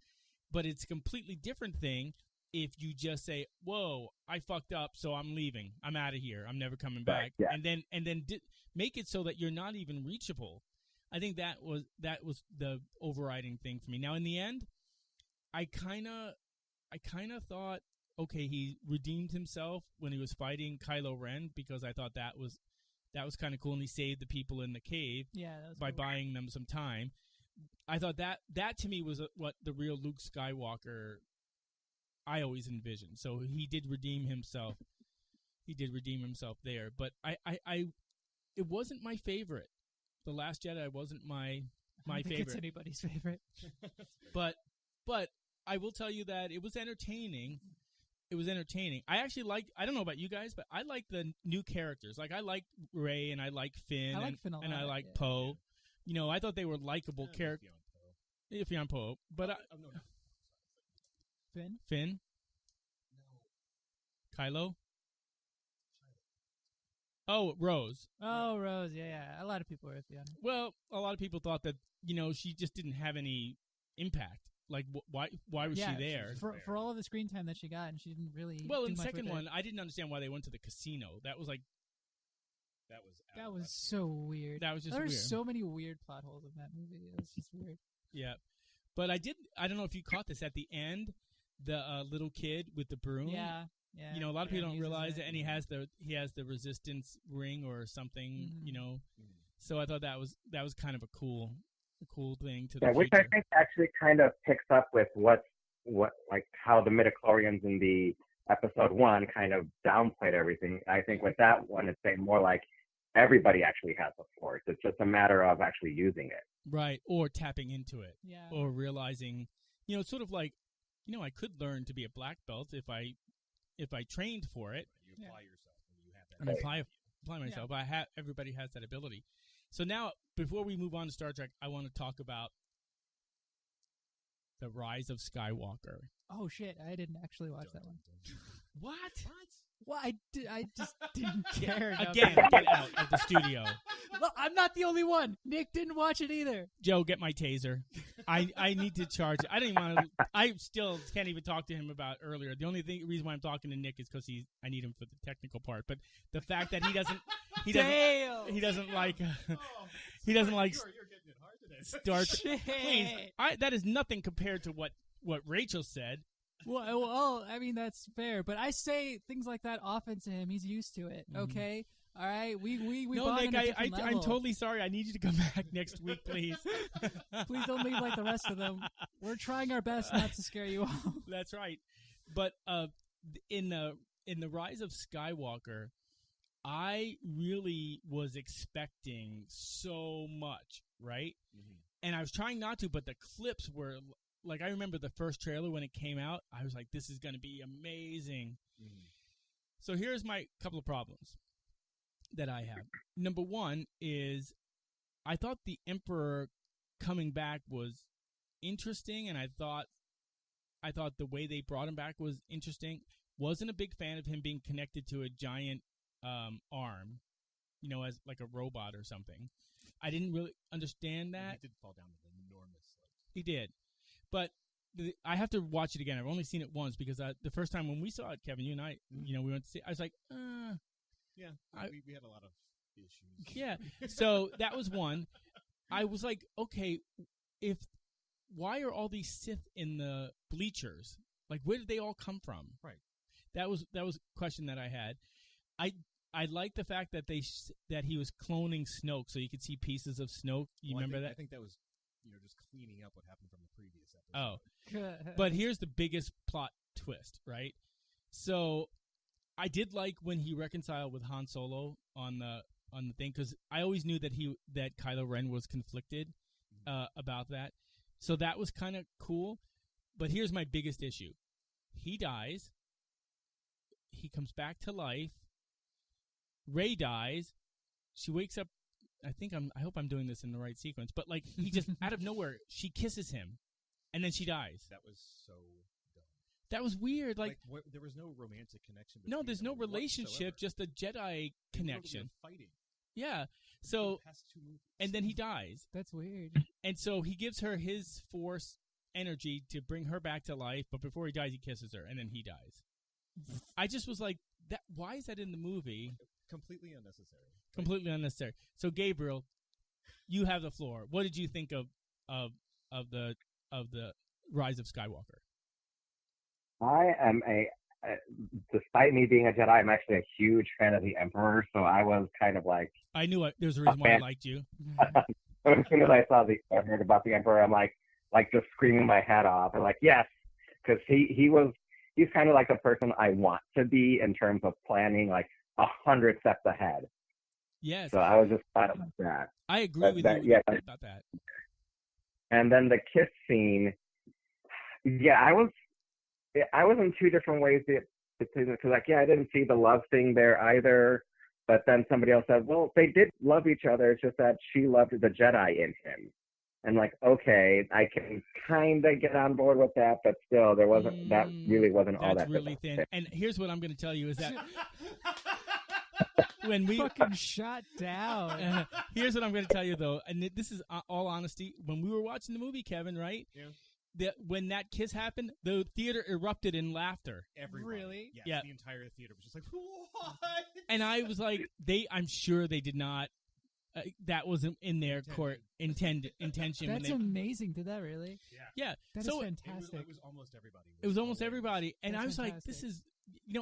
Speaker 3: But it's a completely different thing if you just say, whoa, I fucked up, so I'm leaving. I'm out of here. I'm never coming back.
Speaker 8: Yeah.
Speaker 3: And then make it so that you're not even reachable. I think that was the overriding thing for me. Now, in the end, I kind of thought, okay, he redeemed himself when he was fighting Kylo Ren, because I thought that was kind of cool, and he saved the people in the cave by buying them some time. I thought that to me was what the real Luke Skywalker I always envisioned. So he did redeem himself. He did redeem himself there, but it wasn't my favorite. The Last Jedi wasn't my
Speaker 4: I don't think
Speaker 3: favorite.
Speaker 4: It's anybody's favorite.
Speaker 3: but I will tell you that it was entertaining. It was entertaining. I actually like. I don't know about you guys, but I like the new characters. Like I like Rey and I like Finn.
Speaker 4: I like Finn a lot,
Speaker 3: and I like Poe. I thought they were likable characters. If you're on Poe, but
Speaker 6: no.
Speaker 4: Finn.
Speaker 6: No.
Speaker 3: Kylo. Oh, Rose.
Speaker 4: Oh, Rose. Yeah. A lot of people are iffy on her.
Speaker 3: Well, a lot of people thought that she just didn't have any impact. Like, why was she there?
Speaker 4: For all of the screen time that she got, and she didn't really.
Speaker 3: Well,
Speaker 4: do
Speaker 3: in the
Speaker 4: much
Speaker 3: second
Speaker 4: with
Speaker 3: one,
Speaker 4: it.
Speaker 3: I didn't understand why they went to the casino. That was like
Speaker 4: That was so weird.
Speaker 3: that was just
Speaker 4: There were
Speaker 3: weird.
Speaker 4: so many weird plot holes in that movie. It was just weird.
Speaker 3: Yeah, but I don't know if you caught this at the end. The little kid with the broom.
Speaker 4: Yeah.
Speaker 3: You know, a lot of people don't
Speaker 4: uses
Speaker 3: realize
Speaker 4: it.
Speaker 3: it, and he has the resistance ring or something.
Speaker 4: Mhm.
Speaker 3: You know, so I thought that was kind of a cool thing to
Speaker 8: Yeah,
Speaker 3: the
Speaker 8: which I
Speaker 3: future.
Speaker 8: think actually kind of picks up with what like how the midichlorians in the episode 1 kind of downplayed everything. I think with that one, it's saying more like everybody actually has the force. It's just a matter of actually using it.
Speaker 3: Right, or tapping into it,
Speaker 4: Yeah.
Speaker 3: or realizing, you know, it's sort of like, you know, I could learn to be a black belt if I trained for it.
Speaker 6: You apply yourself and you have that.
Speaker 3: And apply myself. Everybody has that ability. So now, before we move on to Star Trek, I want to talk about the Rise of Skywalker.
Speaker 4: Oh shit! I didn't actually watch that one.
Speaker 3: What?
Speaker 4: Well, I just didn't care. enough.
Speaker 3: Again, get out of the studio.
Speaker 4: Well, I'm not the only one. Nick didn't watch it either.
Speaker 3: Joe, get my taser. I need to charge it. I don't even want to. I still can't even talk to him about earlier. The only reason why I'm talking to Nick is because I need him for the technical part. But the fact that he doesn't like
Speaker 6: You're getting it hard today.
Speaker 3: Star Trek. Please, that is nothing compared to what Rachel said.
Speaker 4: Well, I mean that's fair, but I say things like that often to him. He's used to it. Okay, all right. We
Speaker 3: No,
Speaker 4: bond
Speaker 3: Nick,
Speaker 4: on a different
Speaker 3: I'm
Speaker 4: level.
Speaker 3: totally sorry. I need you to come back next week, please.
Speaker 4: Please don't leave like the rest of them. We're trying our best not to scare you off.
Speaker 3: That's right. But in the Rise of Skywalker, I really was expecting so much, right?
Speaker 6: Mm-hmm.
Speaker 3: And I was trying not to, but the clips were like, I remember the first trailer when it came out. I was like, this is going to be amazing.
Speaker 6: Mm-hmm.
Speaker 3: So here's my couple of problems that I have. Number one is I thought the Emperor coming back was interesting, and I thought the way they brought him back was interesting. Wasn't a big fan of him being connected to a giant arm, you know, as like a robot or something. I didn't really understand that.
Speaker 6: He did fall down with an enormous.
Speaker 3: He did. But I have to watch it again. I've only seen it once because the first time when we saw it, Kevin, you and I, you know, we went to see it, I was like,
Speaker 6: Yeah, we had a lot of issues.
Speaker 3: Yeah. So that was one. I was like, okay, why are all these Sith in the bleachers? Like, where did they all come from?
Speaker 6: Right.
Speaker 3: That was a question that I had. I like the fact that that he was cloning Snoke, so you could see pieces of Snoke. You remember that?
Speaker 6: I think that was, just cleaning up what happened from the previous episode.
Speaker 3: Oh. But here's the biggest plot twist, right? So I did like when he reconciled with Han Solo on the thing, because I always knew that Kylo Ren was conflicted about that. So that was kind of cool. But here's my biggest issue. He dies. He comes back to life. Rey dies. She wakes up. I hope I'm doing this in the right sequence. But like, he just out of nowhere, she kisses him, and then she dies.
Speaker 6: That was so dumb.
Speaker 3: That was weird. Like
Speaker 6: there was no romantic connection.
Speaker 3: No, there's no
Speaker 6: them
Speaker 3: relationship,
Speaker 6: whatsoever.
Speaker 3: just a Jedi connection.
Speaker 6: Fighting.
Speaker 3: Yeah. So,
Speaker 6: The past 2 movies.
Speaker 3: and then he dies.
Speaker 4: That's weird.
Speaker 3: And so he gives her his Force energy to bring her back to life, but before he dies, he kisses her, and then he dies. I just was like, that. Why is that in the movie?
Speaker 6: Completely unnecessary.
Speaker 3: Completely unnecessary. So, Gabriel, you have the floor. What did you think of the Rise of Skywalker?
Speaker 8: I am despite me being a Jedi, I'm actually a huge fan of the Emperor, so I was kind of like,
Speaker 3: I knew there's a reason why I liked you.
Speaker 8: as soon as I heard about the Emperor, I'm like just screaming my head off. I'm like, yes, because he's kind of like the person I want to be in terms of planning, like 100 steps ahead.
Speaker 3: Yes.
Speaker 8: So I was just glad about that.
Speaker 3: I agree with you
Speaker 8: yeah,
Speaker 3: about that.
Speaker 8: And then the kiss scene, yeah, I was in two different ways because I didn't see the love thing there either. But then somebody else said, well, they did love each other. It's just that she loved the Jedi in him. And like, okay, I can kind of get on board with that, but still, that really wasn't all that.
Speaker 3: That's really thin. And here's what I'm going to tell you is that when we
Speaker 4: fucking shot down.
Speaker 3: here's what I'm going to tell you though, and this is all honesty. When we were watching the movie, Kevin, right?
Speaker 6: Yeah.
Speaker 3: When that kiss happened, the theater erupted in laughter.
Speaker 6: Everybody.
Speaker 4: Really?
Speaker 6: Yes,
Speaker 3: Yeah.
Speaker 6: The entire theater was just like, what?
Speaker 3: And I was like, I'm sure they did not. That wasn't in their intention.
Speaker 4: That's amazing. Did that really?
Speaker 3: Yeah.
Speaker 4: That is fantastic.
Speaker 6: It was almost everybody.
Speaker 3: It was almost everybody, and
Speaker 4: That's
Speaker 3: I was like,
Speaker 4: fantastic.
Speaker 3: "This is."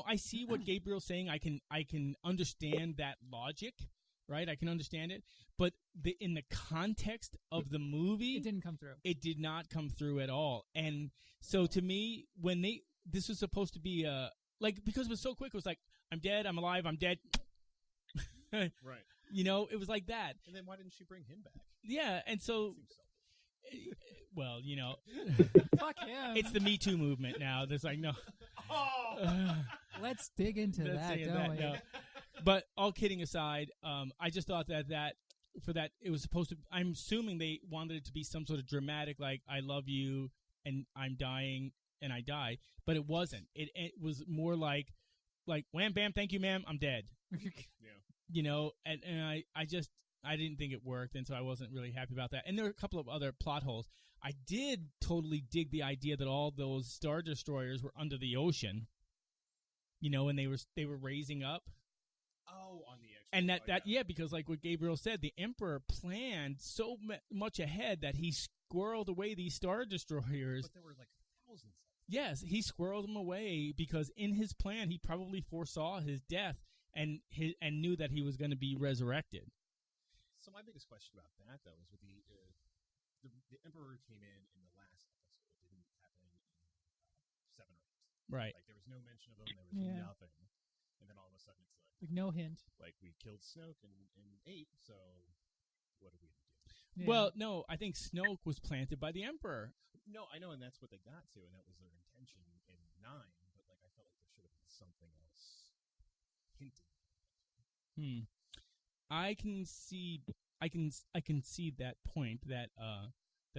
Speaker 3: I see what Gabriel's saying. I can understand that logic, right? I can understand it, but in the context of the movie,
Speaker 4: It didn't come through.
Speaker 3: It did not come through at all. And so to me, when this was supposed to be because it was so quick, it was like, I'm dead, I'm alive, I'm dead.
Speaker 6: Right.
Speaker 3: It was like that.
Speaker 6: And then why didn't she bring him back?
Speaker 3: Yeah, and so,
Speaker 6: Seems selfish.
Speaker 3: well,
Speaker 4: Fuck him.
Speaker 3: it's the Me Too movement now. There's like, no.
Speaker 4: Let's dig into
Speaker 3: Let's
Speaker 4: that,
Speaker 3: say
Speaker 4: don't
Speaker 3: that,
Speaker 4: we?
Speaker 3: no. But all kidding aside, I just thought that it was supposed to. I'm assuming they wanted it to be some sort of dramatic, like I love you and I'm dying and I die, but it wasn't. It was more like wham bam, thank you ma'am, I'm dead. And I didn't think it worked, and so I wasn't really happy about that. And there were a couple of other plot holes. I did totally dig the idea that all those Star Destroyers were under the ocean. And they were raising up.
Speaker 6: Oh, on the extra.
Speaker 3: And because like what Gabriel said, the Emperor planned so much ahead that he squirreled away these Star Destroyers.
Speaker 6: But there were like thousands of them.
Speaker 3: Yes, he squirreled them away because in his plan he probably foresaw his death and knew that he was going to be resurrected.
Speaker 6: So my biggest question about that, though, is with the Emperor came in the last episode. It didn't happen in 7 or 8.
Speaker 3: Right.
Speaker 6: Like, there was no mention of him. There was nothing. And then all of a sudden it's
Speaker 4: Like no hint.
Speaker 6: like we killed Snoke in 8, so what are we going to do?
Speaker 4: Yeah.
Speaker 3: Well, no, I think Snoke was planted by the Emperor.
Speaker 6: No, I know, and that's what they got to, and that was their intention in 9, but like I felt like there should have been something else hinted.
Speaker 3: I can see that point that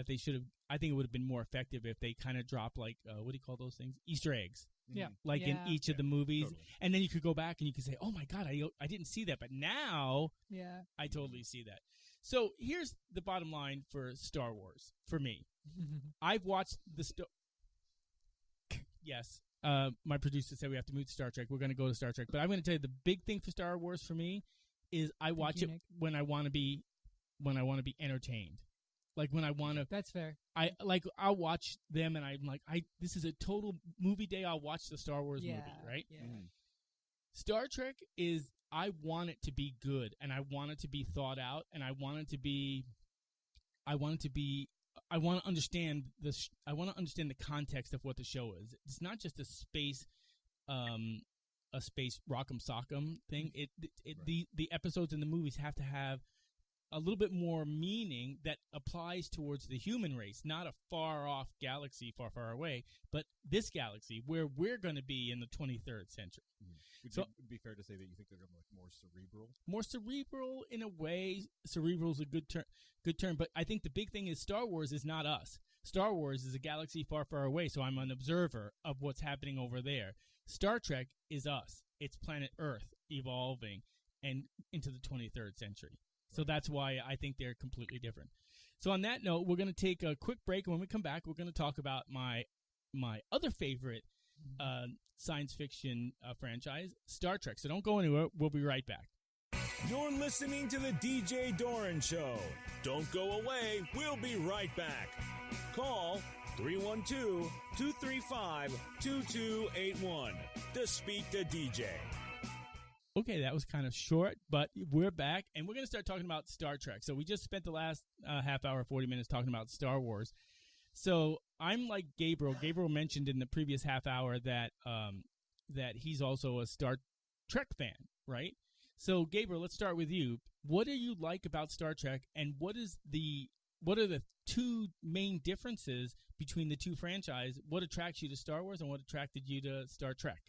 Speaker 3: they should have. I think it would have been more effective if they kind of dropped like what do you call those things? Easter eggs.
Speaker 4: Yeah.
Speaker 3: Like in each of the movies,
Speaker 6: Totally.
Speaker 3: and then you could go back and you could say, "Oh my God, I didn't see that," but now I totally see that. So here's the bottom line for Star Wars for me. I've watched Yes, my producer said we have to move to Star Trek. We're going to go to Star Trek, but I'm going to tell you the big thing for Star Wars for me is I watch it when I want to be entertained. Like when I want to.
Speaker 4: That's fair.
Speaker 3: I'll watch them and I'm like, this is a total movie day. I'll watch the Star Wars movie, right?
Speaker 4: Yeah.
Speaker 3: Star Trek is, I want it to be good and I want it to be thought out and I want to understand the context of what the show is. It's not just a space rock'em sock'em thing. The episodes in the movies have to have a little bit more meaning that applies towards the human race, not a far-off galaxy far away, but this galaxy where we're going to be in the 23rd century.
Speaker 6: Would it be fair to say that you think they're going to be like more cerebral?
Speaker 3: More cerebral in a way. Cerebral is a good term, but I think the big thing is Star Wars is not us. Star Wars is a galaxy far away, so I'm an observer of what's happening over there. Star Trek is us. It's planet Earth evolving and into the 23rd century. So that's why I think they're completely different. So on that note, we're going to take a quick break. And when we come back, we're going to talk about my other favorite science fiction franchise, Star Trek. So don't go anywhere. We'll be right back.
Speaker 1: You're listening to the DJ Doran Show. Don't go away. We'll be right back. Call 312-235-2281 to speak to DJ.
Speaker 3: Okay, that was kind of short, but we're back, and we're going to start talking about Star Trek. So we just spent the last half hour, 40 minutes talking about Star Wars. So I'm like Gabriel. Gabriel mentioned in the previous half hour that he's also a Star Trek fan, right? So Gabriel, let's start with you. What do you like about Star Trek, and what are the two main differences between the two franchises? What attracts you to Star Wars, and what attracted you to Star Trek?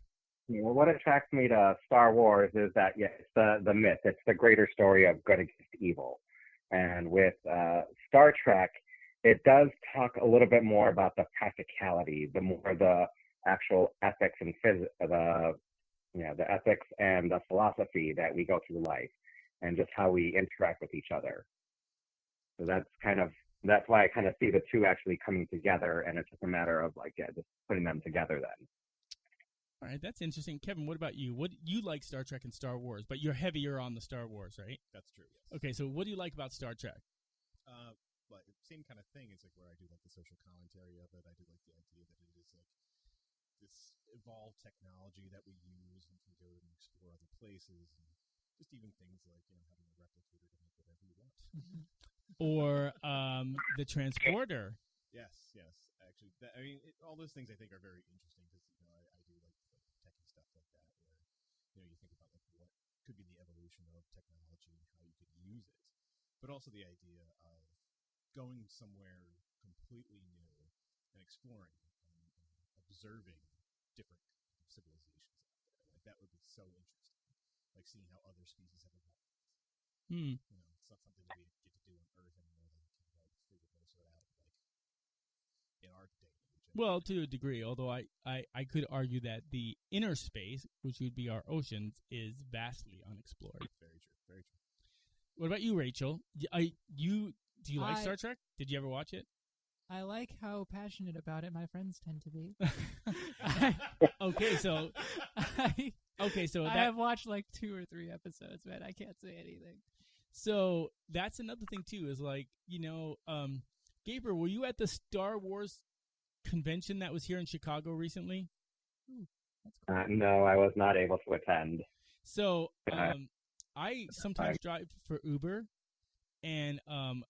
Speaker 8: Well, what attracts me to Star Wars is that, it's the myth. It's the greater story of good against evil. And with Star Trek, it does talk a little bit more about the practicality, the actual ethics and the ethics and the philosophy that we go through life, and just how we interact with each other. So that's why I kind of see the two actually coming together, and it's just a matter of just putting them together then.
Speaker 3: All right, that's interesting. Kevin, what about you? What you like Star Trek and Star Wars, but you're heavier on the Star Wars, right?
Speaker 6: That's true, yes.
Speaker 3: Okay, so what do you like about Star Trek?
Speaker 6: Same kind of thing. It's where I do like the social commentary of it. I do like the idea that it is this evolved technology that we use and can go and explore other places, and just even things like having a replicator to make whatever you want.
Speaker 3: Or the transporter.
Speaker 6: Yes. Actually, all those things I think are very interesting because I do like techie stuff like that, where you think about what could be the evolution of technology and how you could use it, but also the idea of going somewhere completely new and exploring and observing different civilizations out there. Like that would be so interesting. Like seeing how other species have evolved. It's not something that we get to do on Earth anymore. That we can figure most of it out in our day and age.
Speaker 3: Well, to a degree, although I could argue that the inner space, which would be our oceans, is vastly unexplored.
Speaker 6: Very true. Very true.
Speaker 3: What about you, Rachel? Do you like Star Trek? Did you ever watch it?
Speaker 4: I like how passionate about it my friends tend to be.
Speaker 3: Okay, so
Speaker 4: I have watched like 2 or 3 episodes, man. I can't say anything.
Speaker 3: So that's another thing too. Is Gabriel, were you at the Star Wars convention that was here in Chicago recently?
Speaker 4: Ooh, that's cool.
Speaker 8: No, I was not able to attend.
Speaker 3: So I sometimes drive for Uber. And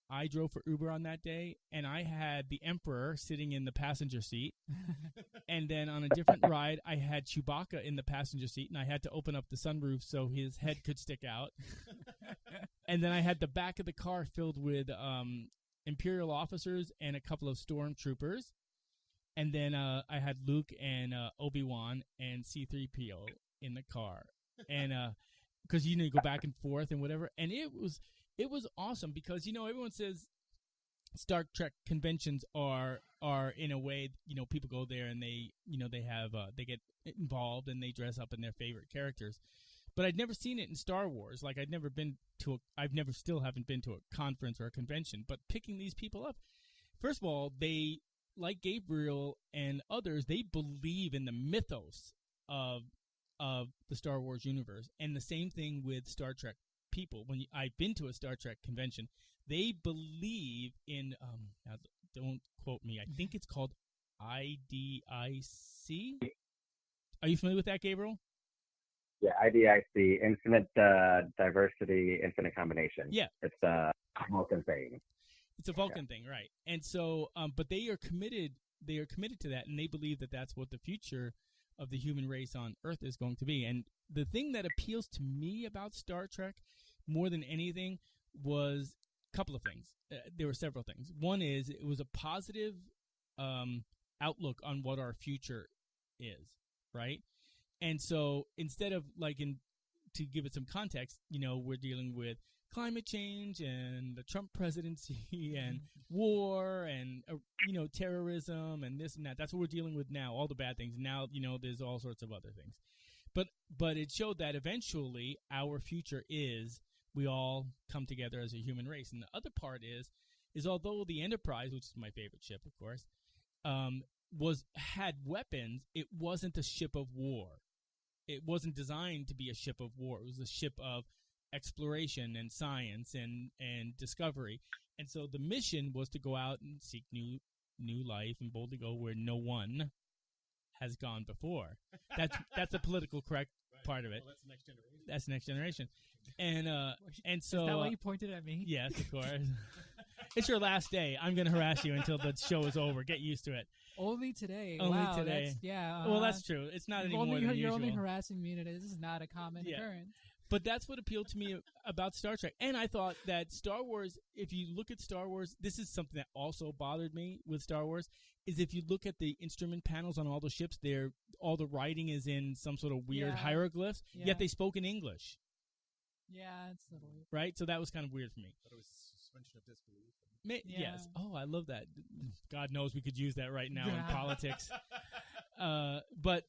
Speaker 3: I drove for Uber on that day, and I had the Emperor sitting in the passenger seat. And then on a different ride, I had Chewbacca in the passenger seat, and I had to open up the sunroof so his head could stick out. And then I had the back of the car filled with Imperial officers and a couple of stormtroopers. And then I had Luke and Obi-Wan and C-3PO in the car. And because, you go back and forth and whatever. And it was awesome because, everyone says Star Trek conventions are in a way, people go there and they they get involved and they dress up in their favorite characters. But I'd never seen it in Star Wars. Like I've never still haven't been to a conference or a convention. But picking these people up, first of all, they, like Gabriel and others, they believe in the mythos of the Star Wars universe. And the same thing with Star Trek people. When I've been to a Star Trek convention, they believe in now don't quote me, I think it's called IDIC. Are you familiar with that, Gabriel?
Speaker 8: Yeah, IDIC, Infinite Diversity, Infinite Combination.
Speaker 3: Yeah.
Speaker 8: It's a Vulcan thing.
Speaker 3: It's a Vulcan thing, right? And so but they are committed to that, and they believe that that's what the future of the human race on Earth is going to be. And the thing that appeals to me about Star Trek more than anything was a couple of things. There were several things. One is it was a positive outlook on what our future is, right? And so instead of to give it some context, we're dealing with climate change and the Trump presidency and war and terrorism and this and that. That's what we're dealing with now, all the bad things. Now, there's all sorts of other things. But it showed that eventually our future is we all come together as a human race. And the other part is although the Enterprise, which is my favorite ship, of course, had weapons, it wasn't a ship of war. It wasn't designed to be a ship of war. It was a ship of exploration and science and discovery. And so the mission was to go out and seek new life and boldly go where no one has gone before. That's the political correct part of it.
Speaker 6: Well, that's Next Generation.
Speaker 3: That's Next Generation. And so
Speaker 4: is that why you pointed at me?
Speaker 3: Yes, of course. It's your last day. I'm going to harass you until the show is over. Get used to it.
Speaker 4: Only today.
Speaker 3: Only
Speaker 4: wow,
Speaker 3: today.
Speaker 4: That's, yeah.
Speaker 3: Well, that's true. It's not any more than
Speaker 4: you're
Speaker 3: usual.
Speaker 4: only harassing me today. This is not a common occurrence.
Speaker 3: But that's what appealed to me about Star Trek. And I thought that Star Wars, if you look at Star Wars, this is something that also bothered me with Star Wars, is if you look at the instrument panels on all the ships, all the writing is in some sort of weird hieroglyphs, yet they spoke in English.
Speaker 4: Yeah, it's a little weird.
Speaker 3: Right? So that was kind of weird for me.
Speaker 6: But it was suspension of disbelief.
Speaker 3: Yes. Oh, I love that. God knows we could use that right now in politics. But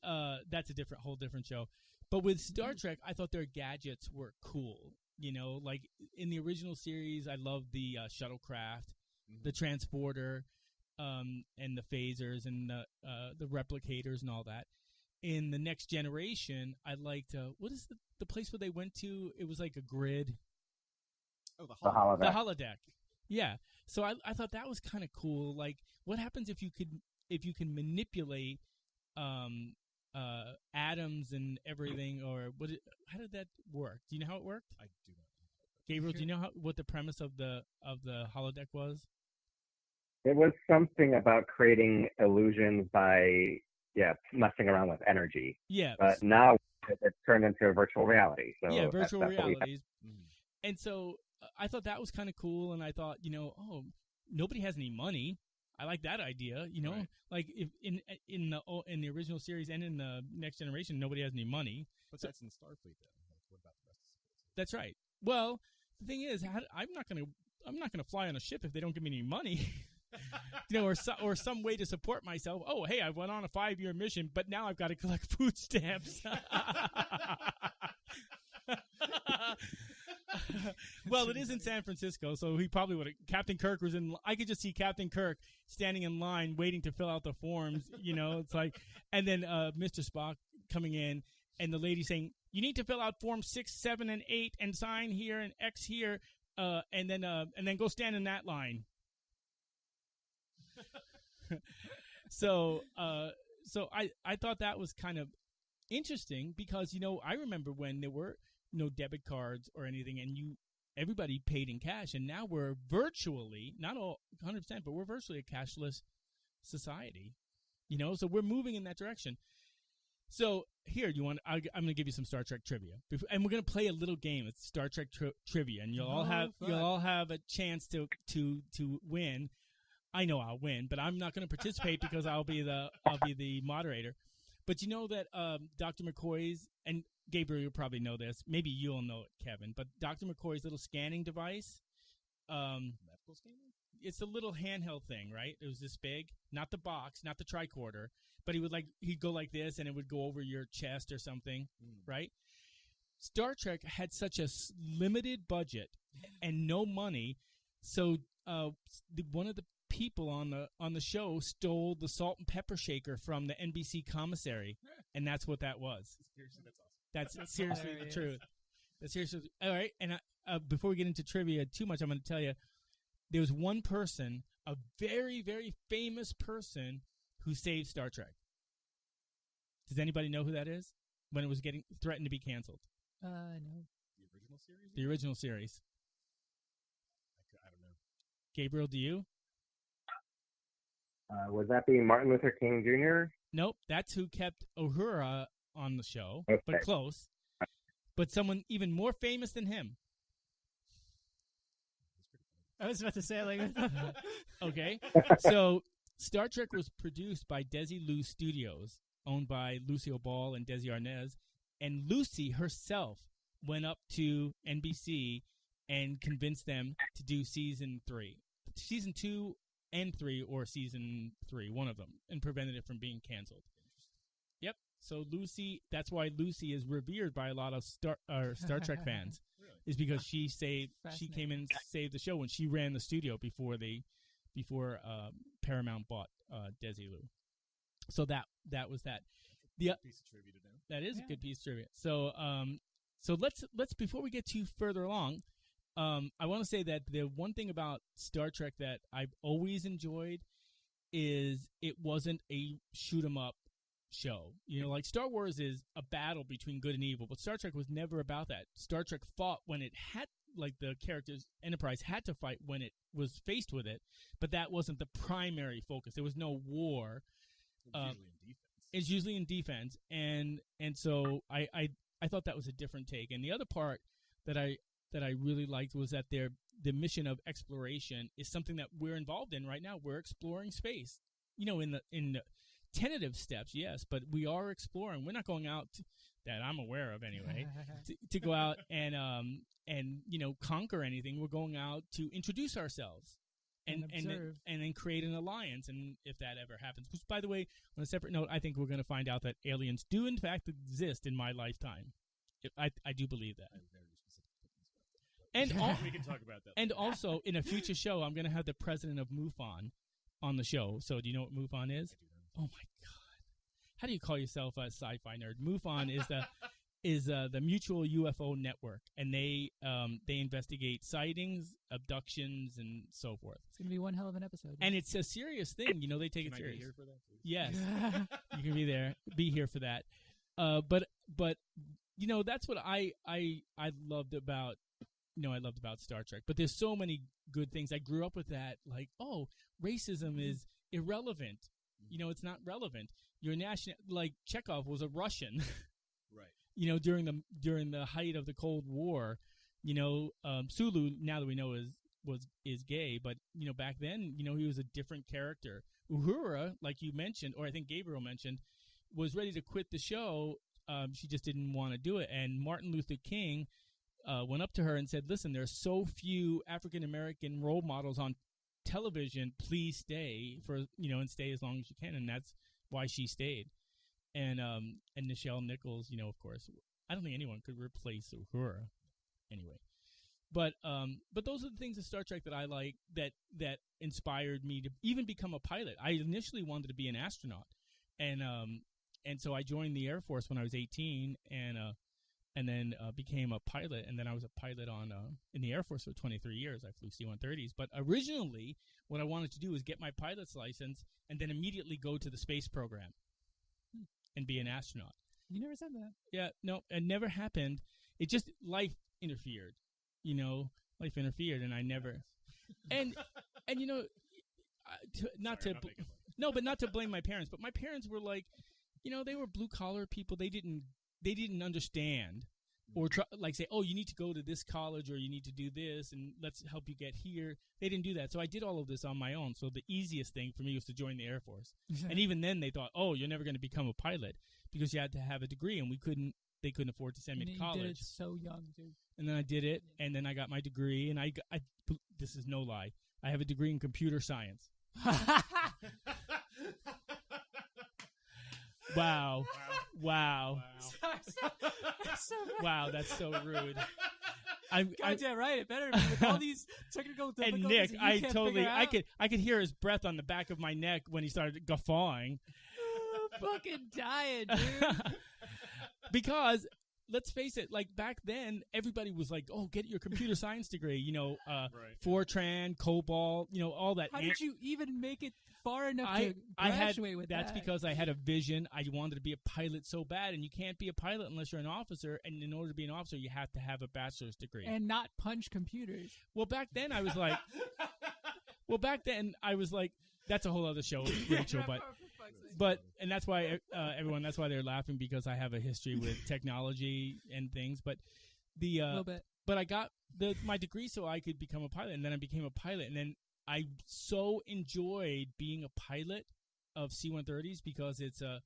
Speaker 3: that's a whole different show. But with Star Trek, I thought their gadgets were cool. You know, like in the original series, I loved the shuttlecraft, the transporter, and the phasers and the replicators and all that. In the Next Generation, I liked what is the place where they went to? It was like a grid.
Speaker 6: Oh, the
Speaker 8: holodeck.
Speaker 3: The holodeck. Yeah. So I thought that was kind of cool. Like, what happens if you can manipulate atoms and everything, or how did that work? Do you know how it worked?
Speaker 6: I do not.
Speaker 3: Gabriel, do you know what the premise of the holodeck was?
Speaker 8: It was something about creating illusions by messing around with energy.
Speaker 3: Yeah.
Speaker 8: But now it's turned into virtual reality. So
Speaker 3: yeah, virtual
Speaker 8: that's
Speaker 3: realities. And so I thought that was kind of cool, and I thought, nobody has any money. I like that idea,
Speaker 6: Right.
Speaker 3: Like if in the original series and in the Next Generation, nobody has any money.
Speaker 6: But that's in Starfleet, though. Like, what about the rest of the
Speaker 3: That's right. Well, the thing is, I'm not gonna fly on a ship if they don't give me any money, or some way to support myself. Oh, hey, I went on a 5-year mission, but now I've got to collect food stamps. Well, it is in San Francisco, so he probably would have. Captain Kirk was in. I could just see Captain Kirk standing in line waiting to fill out the forms. It's like, and then Mr. Spock coming in, and the lady saying, "You need to fill out forms 6, 7, and 8, and sign here and X here, and then go stand in that line." So I thought that was kind of interesting because I remember when there were no debit cards or anything, and everybody paid in cash, and now we're virtually, not all 100%, but we're virtually a cashless society. So we're moving in that direction. So here, I'm going to give you some Star Trek trivia, and we're going to play a little game. It's Star Trek trivia, and you'll all have a chance to win. I know I'll win, but I'm not going to participate because I'll be the moderator. But you know that Dr. McCoy's, and Gabriel, you'll probably know this. Maybe you'll know it, Kevin. But Dr. McCoy's little scanning device,
Speaker 6: medical scanner?
Speaker 3: It's a little handheld thing, right? It was this big, not the box, not the tricorder, but he'd go like this, and it would go over your chest or something, right? Star Trek had such a limited budget and no money, so one of the people on the show stole the salt and pepper shaker from the NBC commissary, and that's what that was.
Speaker 6: Seriously, that's awesome.
Speaker 3: That's seriously the truth. That's seriously all right. And before we get into trivia too much, I'm going to tell you there was one person, a very, very famous person, who saved Star Trek. Does anybody know who that is? When it was getting threatened to be canceled.
Speaker 4: No.
Speaker 6: The original series?
Speaker 3: The original series.
Speaker 6: I don't know.
Speaker 3: Gabriel, do you?
Speaker 8: Would that be Martin Luther King Jr.?
Speaker 3: Nope, that's who kept Uhura on the show,
Speaker 8: Okay.
Speaker 3: but close. But someone even more famous than him.
Speaker 4: I was about to say, like,
Speaker 3: Okay, so Star Trek was produced by Desilu Studios, owned by Lucille Ball and Desi Arnaz, and Lucy herself went up to NBC and convinced them to do season 2 and 3, or season 3, one of them, and prevented it from being canceled. Yep. So Lucy, that's why Lucy is revered by a lot of Star Trek fans,
Speaker 6: Really?
Speaker 3: is because she came in and saved the show when she ran the studio before Paramount bought Desilu. So that was that.
Speaker 6: Piece of trivia to know.
Speaker 3: That is a good piece of trivia. So let's before we get too further along, I want to say that the one thing about Star Trek that I've always enjoyed is it wasn't a shoot 'em up show. Like Star Wars is a battle between good and evil, but Star Trek was never about that. Star Trek fought when it had, like the characters, Enterprise had to fight when it was faced with it, but that wasn't the primary focus. There was no war. It's usually in defense, and so I thought that was a different take. And the other part that I really liked was that the mission of exploration is something that we're involved in right now. We're exploring space. In the tentative steps, yes, but we are exploring. We're not going out that I'm aware of anyway to go out and conquer anything. We're going out to introduce ourselves. and
Speaker 4: observe.
Speaker 3: and then create an alliance, and if that ever happens. Which, by the way, on a separate note, I think we're going to find out that aliens do in fact exist in my lifetime. I do believe that.
Speaker 6: I have very specific opinions about that.
Speaker 3: And
Speaker 6: we can talk about that.
Speaker 3: and
Speaker 6: later.
Speaker 3: also in a future show, I'm going to have the president of MUFON on the show. So do you know what MUFON is?
Speaker 6: I do know.
Speaker 3: Oh my God! How do you call yourself a sci-fi nerd? MUFON is the Mutual UFO Network, and they investigate sightings, abductions, and so forth.
Speaker 4: It's going to be one hell of an episode.
Speaker 3: And it's a serious thing, you know. They take
Speaker 6: Can
Speaker 3: it
Speaker 6: I be
Speaker 3: serious.
Speaker 6: here for that, please?
Speaker 3: Yes, you can be here for that. But you know, that's what I loved about Star Trek. But there's so many good things. I grew up with that. Like, oh, racism is irrelevant. You know, it's not relevant. Your national, like Chekhov was a Russian.
Speaker 6: Right.
Speaker 3: You know, during the height of the Cold War, you know, Sulu, now that we know is gay, but you know, back then, you know, he was a different character. Uhura, like you mentioned, or I think Gabriel mentioned, was ready to quit the show. She just didn't want to do it, and Martin Luther King went up to her and said, "Listen, there's so few African American role models on television. Please stay and stay as long as you can." And that's why she stayed. And Nichelle Nichols, you know, of course, I don't think anyone could replace Uhura. Anyway, but those are the things of Star Trek that I like, that inspired me to even become a pilot. I initially wanted to be an astronaut, and so I joined the Air Force when I was 18, and then became a pilot, and then I was a pilot in the Air Force for 23 years. I flew C-130s, but originally what I wanted to do was get my pilot's license and then immediately go to the space program and be an astronaut.
Speaker 4: You never said that.
Speaker 3: Yeah, no, it never happened. It just, life interfered, you know, and I never, and you know, not to blame my parents, but my parents were like, you know, they were blue collar people. They didn't understand, or say, oh, you need to go to this college, or you need to do this, and let's help you get here. They didn't do that, so I did all of this on my own. So the easiest thing for me was to join the Air Force, and even then they thought, oh, you're never going to become a pilot because you had to have a degree, and they couldn't afford to send me to college.
Speaker 4: You did it so young, too.
Speaker 3: And then I did it, and then I got my degree, and I this is no lie, I have a degree in computer science. Wow. Wow. Wow, that's so rude.
Speaker 4: Goddamn right, it better be with all these technical difficulties.
Speaker 3: And Nick,
Speaker 4: that you can't figure out.
Speaker 3: I could hear his breath on the back of my neck when he started guffawing.
Speaker 4: Fucking dying, dude.
Speaker 3: Because let's face it, like back then, everybody was like, "Oh, get your computer science degree," you know,
Speaker 6: right.
Speaker 3: Fortran, COBOL, you know, all that.
Speaker 4: How did you even make it far enough to graduate with that?
Speaker 3: That's because I had a vision. I wanted to be a pilot so bad, and you can't be a pilot unless you're an officer. And in order to be an officer, you have to have a bachelor's degree
Speaker 4: and not punch computers.
Speaker 3: Well, back then I was like, that's a whole other show, Rachel, but and that's why everyone, that's why they're laughing, because I have a history with technology and things. But
Speaker 4: a little bit.
Speaker 3: But I got my degree so I could become a pilot, and then I became a pilot, and then I so enjoyed being a pilot of C-130s because it's a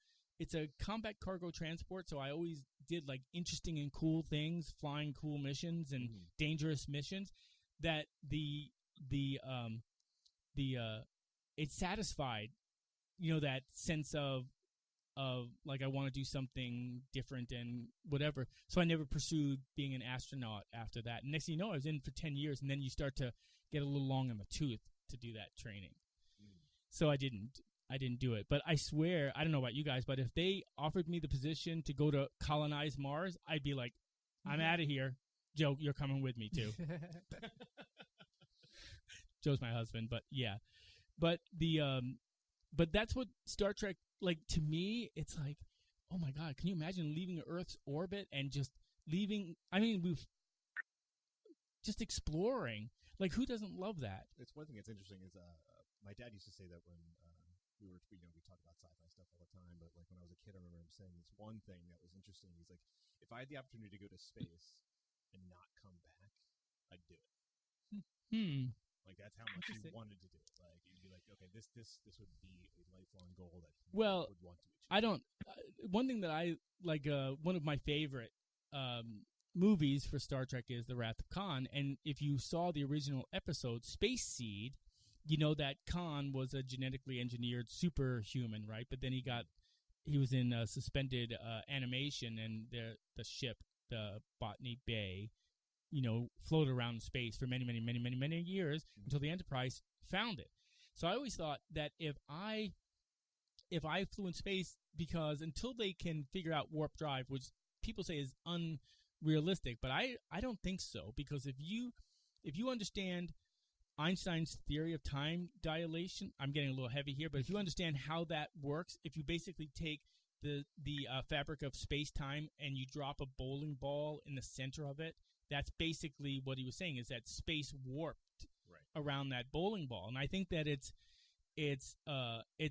Speaker 3: combat cargo transport. So I always did like interesting and cool things, flying cool missions and dangerous missions. That it satisfied, you know, that sense of like I want to do something different and whatever. So I never pursued being an astronaut after that. And next thing you know, I was in for 10 years, and then you start to get a little long in the tooth to do that training. So I didn't do it. But I swear, I don't know about you guys, but if they offered me the position to go to colonize Mars, I'd be like, I'm out of here. Joe, you're coming with me too. Joe's my husband, but yeah. But but that's what Star Trek, like, to me, it's like, oh my God, can you imagine leaving Earth's orbit and just leaving? I mean, we've just exploring. Like, who doesn't love that?
Speaker 6: It's one thing that's interesting is my dad used to say that when we talk about sci-fi stuff all the time, but like when I was a kid, I remember him saying this one thing that was interesting. He's like, if I had the opportunity to go to space and not come back, I'd do it. Like, that's how much he wanted to do it. Like, you'd be like, okay, this would be a lifelong goal that he would want to achieve.
Speaker 3: I don't. One thing that I like, one of my favorite movies for Star Trek is The Wrath of Khan. And if you saw the original episode, Space Seed, you know that Khan was a genetically engineered superhuman, right? But then he was in suspended animation, and the ship, the Botany Bay, floated around in space for many, many, many, many, many years until the Enterprise found it. So I always thought that if I flew in space, because until they can figure out warp drive, which people say is unrealistic, but I don't think so, because if you understand Einstein's theory of time dilation, I'm getting a little heavy here, but if you understand how that works, if you basically take the fabric of space-time and you drop a bowling ball in the center of it, that's basically what he was saying, is that space warped around that bowling ball. And I think that it's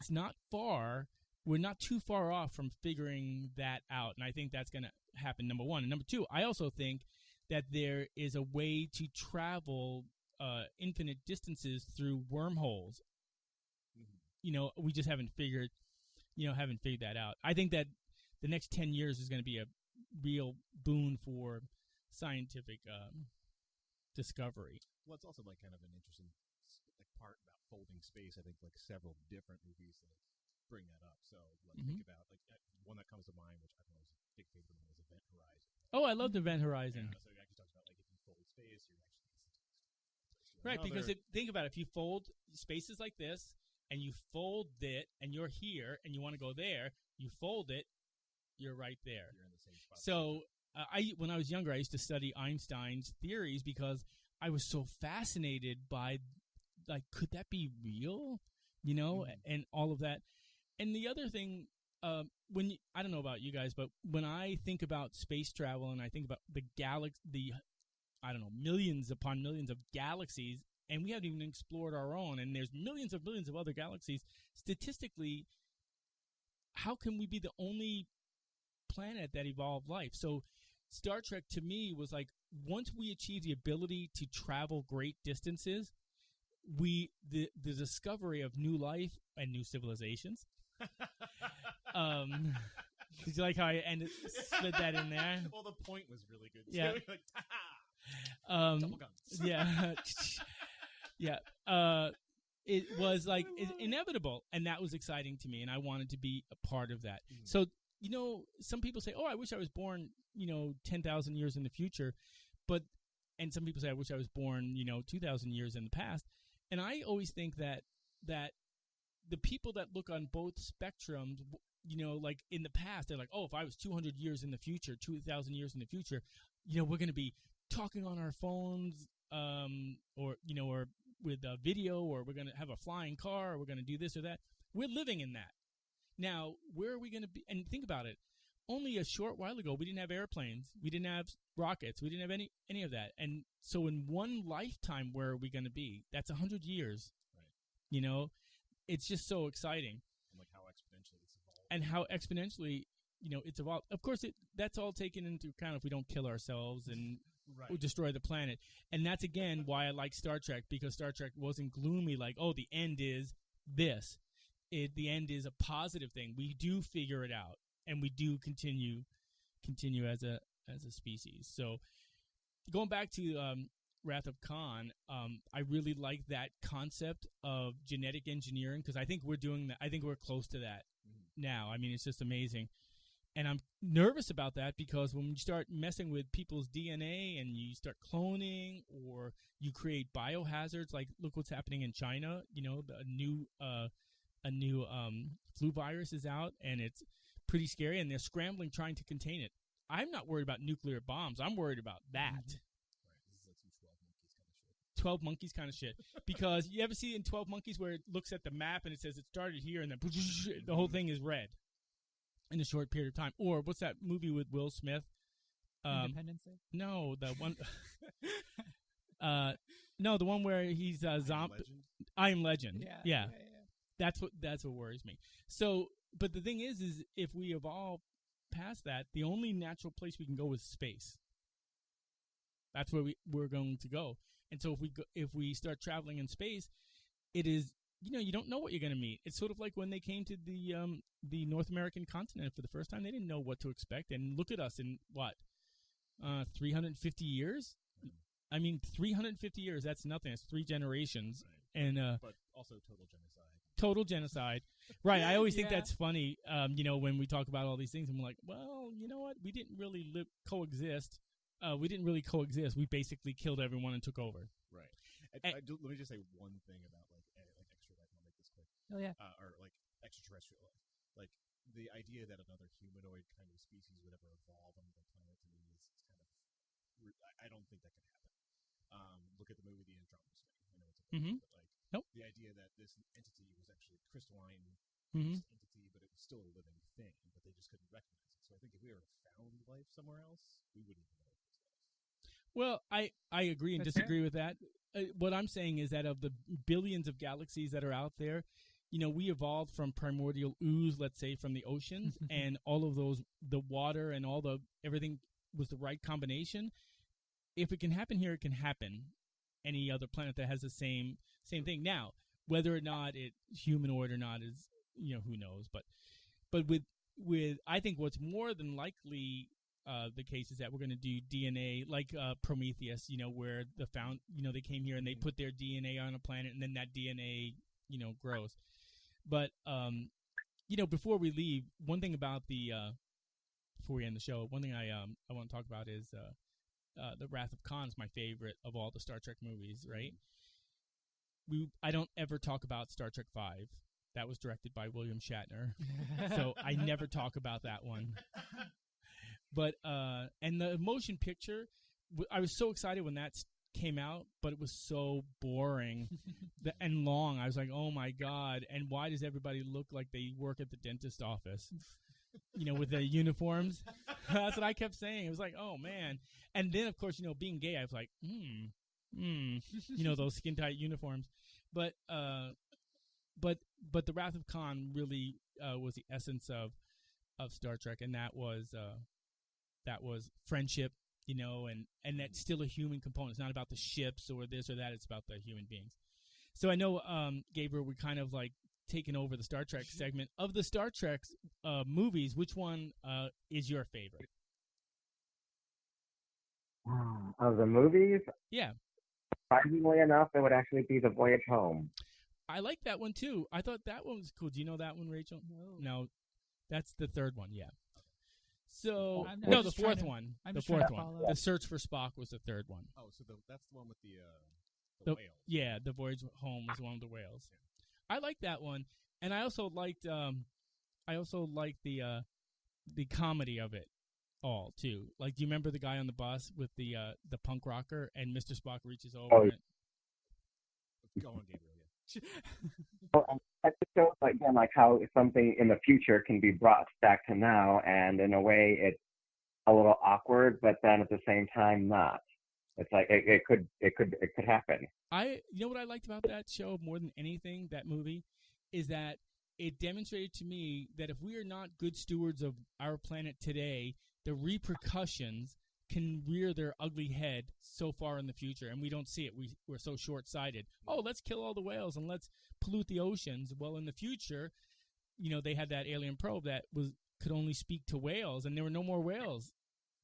Speaker 3: not far. We're not too far off from figuring that out, and I think that's going to happen, number one. And number two, I also think that there is a way to travel infinite distances through wormholes. We just haven't figured that out. I think that the next 10 years is going to be a real boon for scientific discovery.
Speaker 6: Well, it's also kind of an interesting part about folding space. I think several different movies that bring that up. So think about one that comes to mind, which I thought was a big favorite of mine, was Event Horizon.
Speaker 3: Oh, I loved Event Horizon.
Speaker 6: So it actually talks about if you fold space, you're actually
Speaker 3: right, because think about it, if you fold spaces like this, and you fold it, and you're here, and you want to go there, you fold it, you're right there.
Speaker 6: You're in the same spot.
Speaker 3: So when I was younger, I used to study Einstein's theories because I was so fascinated by, could that be real? And all of that. And the other thing, I don't know about you guys, but when I think about space travel and I think about millions upon millions of galaxies, and we haven't even explored our own, and there's millions of other galaxies, statistically, how can we be the only planet that evolved life? So Star Trek, to me, was once we achieve the ability to travel great distances, the discovery of new life and new civilizations. Did you like how I slid that in there?
Speaker 6: Well, the point was really good.
Speaker 3: Yeah.
Speaker 6: Double guns.
Speaker 3: Yeah. Yeah. It was inevitable, and that was exciting to me, and I wanted to be a part of that. So, some people say, "Oh, I wish I was born, 10,000 years in the future," and some people say, "I wish I was born, 2,000 years in the past." And I always think that the people that look on both spectrums, in the past, they're like, "Oh, if I was 200 years in the future, 2,000 years in the future, we're going to be talking on our phones, or with a video, or we're going to have a flying car, or we're going to do this or that." We're living in that. Now, where are we going to be? And think about it. Only a short while ago, we didn't have airplanes. We didn't have rockets. We didn't have any of that. And so in one lifetime, where are we going to be? That's 100 years. Right. It's just so exciting.
Speaker 6: And how exponentially it's evolved.
Speaker 3: And how exponentially, it's evolved. Of course, that's all taken into account if we don't kill ourselves and destroy the planet. And that's, again, why I like Star Trek, because Star Trek wasn't gloomy the end is this. The end is a positive thing. We do figure it out, and we do continue as a species. So going back to Wrath of Khan, I really like that concept of genetic engineering, because I think we're doing that. I think we're close to that now. I mean, it's just amazing. And I'm nervous about that, because when you start messing with people's DNA and you start cloning, or you create biohazards, look what's happening in China. A new flu virus is out, and it's pretty scary, and they're scrambling trying to contain it. I'm not worried about nuclear bombs. I'm worried about that.
Speaker 6: Right. This is some
Speaker 3: 12 Monkeys kind of shit. Because you ever see in 12 Monkeys where it looks at the map and it says it started here, and then the whole thing is red in a short period of time? Or what's that movie with Will Smith?
Speaker 4: Independence Day?
Speaker 3: No, the one. No, the one where he's a zombie. I Am Legend. Yeah. That's what worries me. So, but the thing is if we evolve past that, the only natural place we can go is space. That's where we're going to go. And so if we start traveling in space, it is, you don't know what you're going to meet. It's sort of like when they came to the North American continent for the first time. They didn't know what to expect. And look at us in 350 years. I mean, 350 years. That's nothing. It's 3 generations.
Speaker 6: Right.
Speaker 3: And
Speaker 6: but also total genocide.
Speaker 3: Total genocide. Right. I always think
Speaker 4: Yeah.
Speaker 3: that's funny, when we talk about all these things, and we're like, well, you know what? We didn't really coexist. We didn't really coexist. We basically killed everyone and took over.
Speaker 6: Right.
Speaker 3: And-
Speaker 6: Let me just say one thing about like extra life. I'll make this quick.
Speaker 4: Oh yeah.
Speaker 6: Or like extraterrestrial life. Like the idea that another humanoid kind of species would ever evolve on the planet to me is kind of. I don't think that could happen. Look at the movie The Andromeda Strain. I know it's a big
Speaker 3: Mhm.
Speaker 6: but like
Speaker 3: Nope.
Speaker 6: the idea that this entity was actually a crystalline
Speaker 3: Mhm.
Speaker 6: entity, but it was still a living thing, but they just couldn't recognize it. So I think if we ever found life somewhere else, we wouldn't even know it was life.
Speaker 3: Well, I agree and
Speaker 4: That's
Speaker 3: disagree with that. What I'm saying is that of the billions of galaxies that are out there, we evolved from primordial ooze, let's say, from the oceans, and all of those, the water and everything was the right combination. If it can happen here, it can happen any other planet that has the same thing. Now, whether or not it's humanoid or not is, who knows. But with I think what's more than likely the case is that we're going to do DNA like Prometheus, where they came here and they put their DNA on a planet, and then that DNA, grows. But before we leave, one thing about before we end the show, one thing I want to talk about is the Wrath of Khan is my favorite of all the Star Trek movies, right? I don't ever talk about Star Trek V. That was directed by William Shatner, so I never talk about that one. But and the motion picture, I was so excited when that came out, but it was so boring and long. I was like, oh my god! And why does everybody look like they work at the dentist office? With the uniforms. That's what I kept saying. It was like, oh man. And then, of course, being gay, I was like, those skin tight uniforms. But the Wrath of Khan really was the essence of Star Trek, and that was friendship, and that's still a human component. It's not about the ships or this or that. It's about the human beings. So I know, Gabriel, we kind of like taken over the Star Trek segment. Of the Star Trek movies, which one is your favorite?
Speaker 8: Of the movies,
Speaker 3: Yeah,
Speaker 8: surprisingly enough, it would actually be The Voyage Home.
Speaker 3: I like that one too. I thought that one was cool. Do you know that one, Rachel? No, that's the third one. Yeah. So
Speaker 4: I'm
Speaker 3: no, the
Speaker 4: just
Speaker 3: fourth
Speaker 4: trying to-
Speaker 3: one.
Speaker 4: I'm
Speaker 3: The
Speaker 4: just trying
Speaker 3: fourth
Speaker 4: to
Speaker 3: one.
Speaker 4: follow.
Speaker 3: The Search for Spock was the third one.
Speaker 6: Oh, so that's the one with the
Speaker 3: The-
Speaker 6: whale.
Speaker 3: Yeah, The Voyage Home was one of the whales. I liked that one, and I also liked the comedy of it all too. Like, do you remember the guy on the bus with the punk rocker, and Mr. Spock reaches over?
Speaker 8: Oh,
Speaker 3: and,
Speaker 6: Go on, Gabriel. Yeah.
Speaker 8: Well, I just feel like how something in the future can be brought back to now, and in a way, it's a little awkward, but then at the same time, not. It's like it could happen.
Speaker 3: you know what I liked about that show more than anything, that movie, is that it demonstrated to me that if we are not good stewards of our planet today, the repercussions can rear their ugly head so far in the future, and we don't see it. We're so short-sighted. Oh, let's kill all the whales and let's pollute the oceans. Well, in the future, they had that alien probe that could only speak to whales, and there were no more whales.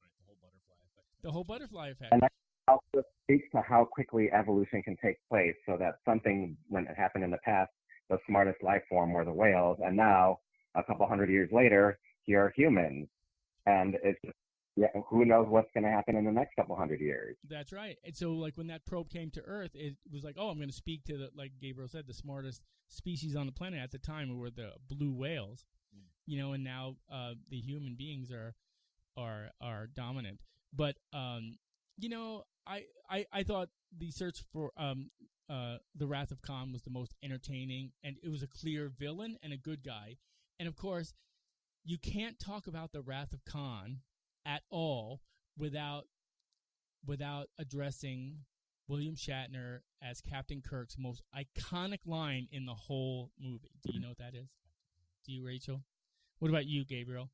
Speaker 6: Right, the whole butterfly effect.
Speaker 3: The whole butterfly effect.
Speaker 8: And that also speaks to how quickly evolution can take place, so that something, when it happened in the past, the smartest life form were the whales, and now, a couple hundred years later, here are humans. And it's just, who knows what's going to happen in the next couple hundred years.
Speaker 3: That's right. And so, like, when that probe came to Earth, it was like, oh, I'm going to speak to, like Gabriel said, the smartest species on the planet at the time were the blue whales. And now the human beings are dominant. But, I thought the search for the Wrath of Khan was the most entertaining, and it was a clear villain and a good guy. And, of course, you can't talk about the Wrath of Khan at all without addressing William Shatner as Captain Kirk's most iconic line in the whole movie. Do you know what that is? Do you, Rachel? What about you, Gabriel?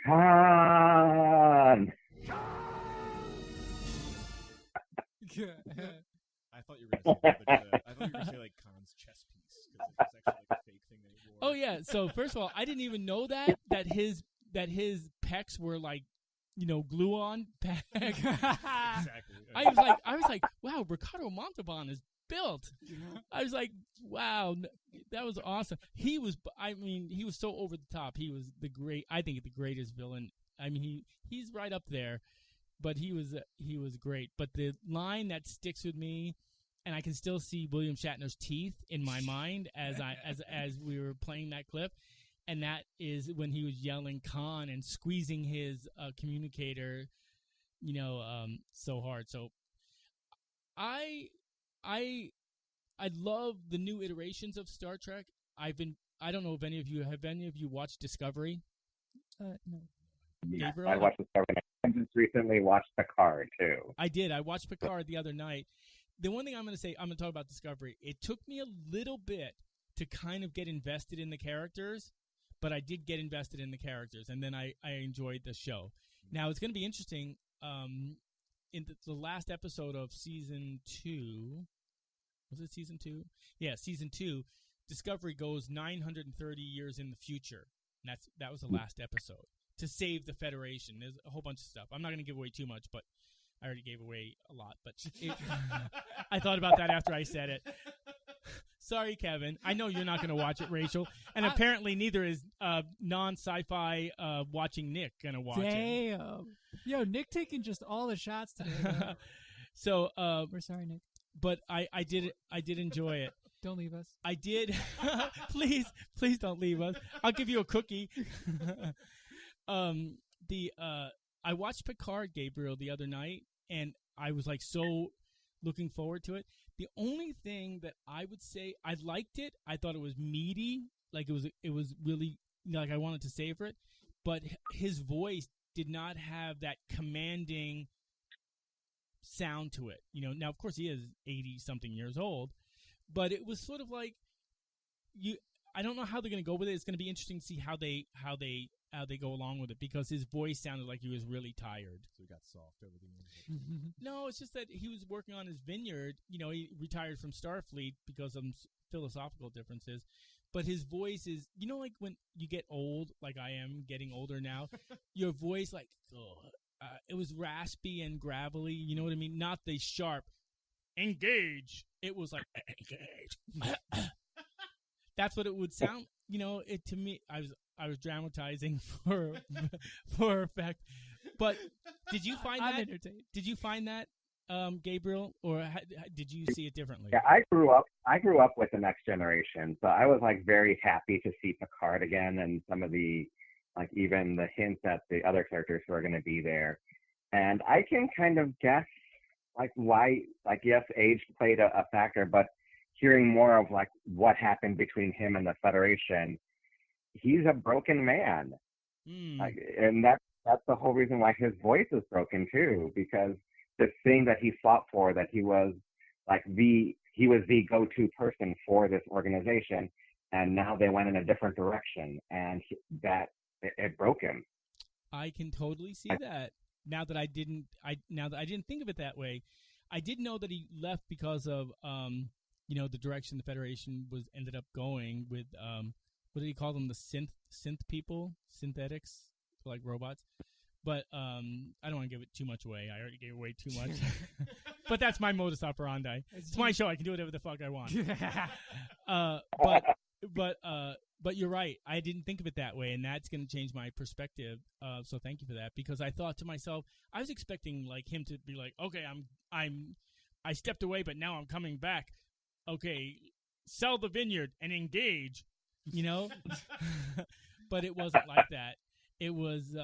Speaker 8: Khan!
Speaker 6: I thought you were going to say like Khan's chess piece, because it's actually like a fake thing that he wore.
Speaker 3: Oh yeah. So first of all, I didn't even know that his pecs were like, glue on pecs.
Speaker 6: Exactly.
Speaker 3: I was like, wow, Ricardo Montalban is built. I was like, wow, that was awesome. He was so over the top. He was I think the greatest villain. I mean, he's right up there, but he was great. But the line that sticks with me, and I can still see William Shatner's teeth in my mind as we were playing that clip, and that is when he was yelling Khan and squeezing his communicator, so hard. So I love the new iterations of Star Trek. I don't know if any of you watched Discovery?
Speaker 4: No.
Speaker 8: Yeah,
Speaker 3: Gabriel?
Speaker 8: I watched Discovery. I just recently watched Picard too.
Speaker 3: I did. I watched Picard the other night. The one thing I'm going to talk about Discovery. It took me a little bit to kind of get invested in the characters, but I did get invested in the characters, and then I enjoyed the show. Now, it's going to be interesting. In the last episode of season 2, was it season 2? Yeah, season 2. Discovery goes 930 years in the future, and that was the last episode to save the Federation. There's a whole bunch of stuff. I'm not going to give away too much, but I already gave away a lot. But I thought about that after I said it. Sorry, Kevin. I know you're not going to watch it, Rachel, and apparently neither is non-sci-fi watching Nick going to watch it.
Speaker 4: Damn. Yo, Nick taking just all the shots today.
Speaker 3: So
Speaker 4: we're sorry, Nick.
Speaker 3: But I did enjoy it.
Speaker 4: Don't leave us.
Speaker 3: I did. Please don't leave us. I'll give you a cookie. I watched Picard, Gabriel, the other night, and I was like so looking forward to it. The only thing that I would say, I liked it. I thought it was meaty, like it was really like I wanted to savor it. But his voice did not have that commanding sound to it. Now of course he is 80-something years old, but it was sort of like I don't know how they're going to go with it. It's going to be interesting to see how they go along with it, because his voice sounded like he was really tired.
Speaker 6: So he got soft over the years.
Speaker 3: No, it's just that he was working on his vineyard. He retired from Starfleet because of philosophical differences. But his voice is, like when you get old, like I am getting older now, your voice, like, it was raspy and gravelly. You know what I mean? Not the sharp, engage. It was like, engage. That's what it would sound. It to me, I was dramatizing for effect. But did you find that?
Speaker 4: Entertained.
Speaker 3: Did you find that, Gabriel, or did you see it differently?
Speaker 8: Yeah, I grew up with the Next Generation, so I was like very happy to see Picard again, and some of the even the hints at the other characters who are going to be there. And I can kind of guess why. Yes, age played a factor, but hearing more of what happened between him and the Federation, he's a broken man. And that's the whole reason why his voice is broken too, because the thing that he fought for, that he was the go-to person for this organization, and now they went in a different direction, and it broke him.
Speaker 3: I can totally see that. Now that I didn't think of it that way. I did know that he left because of the direction the Federation ended up going with what did he call them? The synth people, synthetics, like robots. But I don't want to give it too much away. I already gave away too much. But that's my modus operandi. It's my show. I can do whatever the fuck I want. But you're right. I didn't think of it that way, and that's going to change my perspective. So thank you for that, because I thought to myself, I was expecting him to be like, okay, I stepped away, but now I'm coming back. Okay, sell the vineyard and engage. But it wasn't like that. It was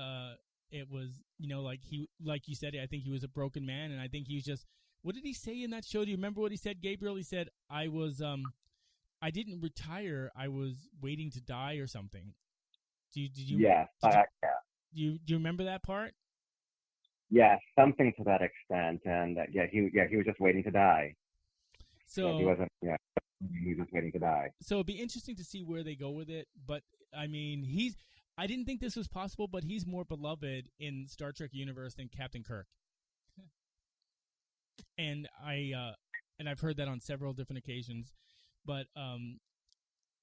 Speaker 3: like you said, I think he was a broken man, and I think he was just, what did he say in that show? Do you remember what he said, Gabriel? He said, I didn't retire, I was waiting to die or something. Do you remember that part?
Speaker 8: Yeah, something to that extent, and he was just waiting to die.
Speaker 3: So
Speaker 8: he wasn't. Yeah, he was just waiting to die.
Speaker 3: So it'd be interesting to see where they go with it. But I mean, I didn't think this was possible, but he's more beloved in Star Trek universe than Captain Kirk. And I've heard that on several different occasions. But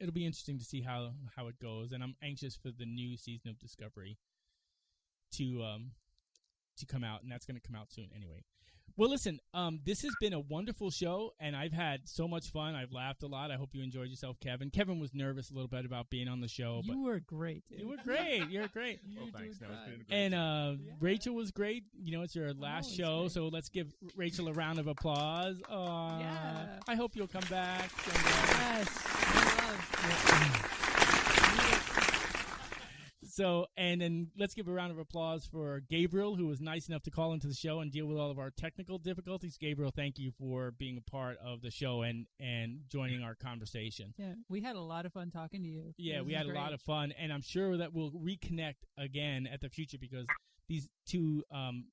Speaker 3: it'll be interesting to see how it goes, and I'm anxious for the new season of Discovery to come out, and that's going to come out soon anyway. Well, listen, this has been a wonderful show, and I've had so much fun. I've laughed a lot. I hope you enjoyed yourself, Kevin. Kevin was nervous a little bit about being on the show.
Speaker 4: You were great, dude.
Speaker 3: You were great. You're great.
Speaker 6: Well, thanks. No, it's been a great
Speaker 3: And
Speaker 6: show.
Speaker 3: Rachel was great. You know, it's your last
Speaker 4: always
Speaker 3: show,
Speaker 4: great.
Speaker 3: so let's give Rachel a round of applause.
Speaker 4: Yeah.
Speaker 3: I hope you'll come back.
Speaker 4: Yes.
Speaker 3: So, and then let's give a round of applause for Gabriel, who was nice enough to call into the show and deal with all of our technical difficulties. Gabriel, thank you for being a part of the show and joining our conversation.
Speaker 4: Yeah, we had a lot of fun talking to you.
Speaker 3: Yeah,
Speaker 4: It
Speaker 3: we
Speaker 4: was
Speaker 3: had a lot
Speaker 4: great.
Speaker 3: of fun, and I'm sure that we'll reconnect again at the future because these two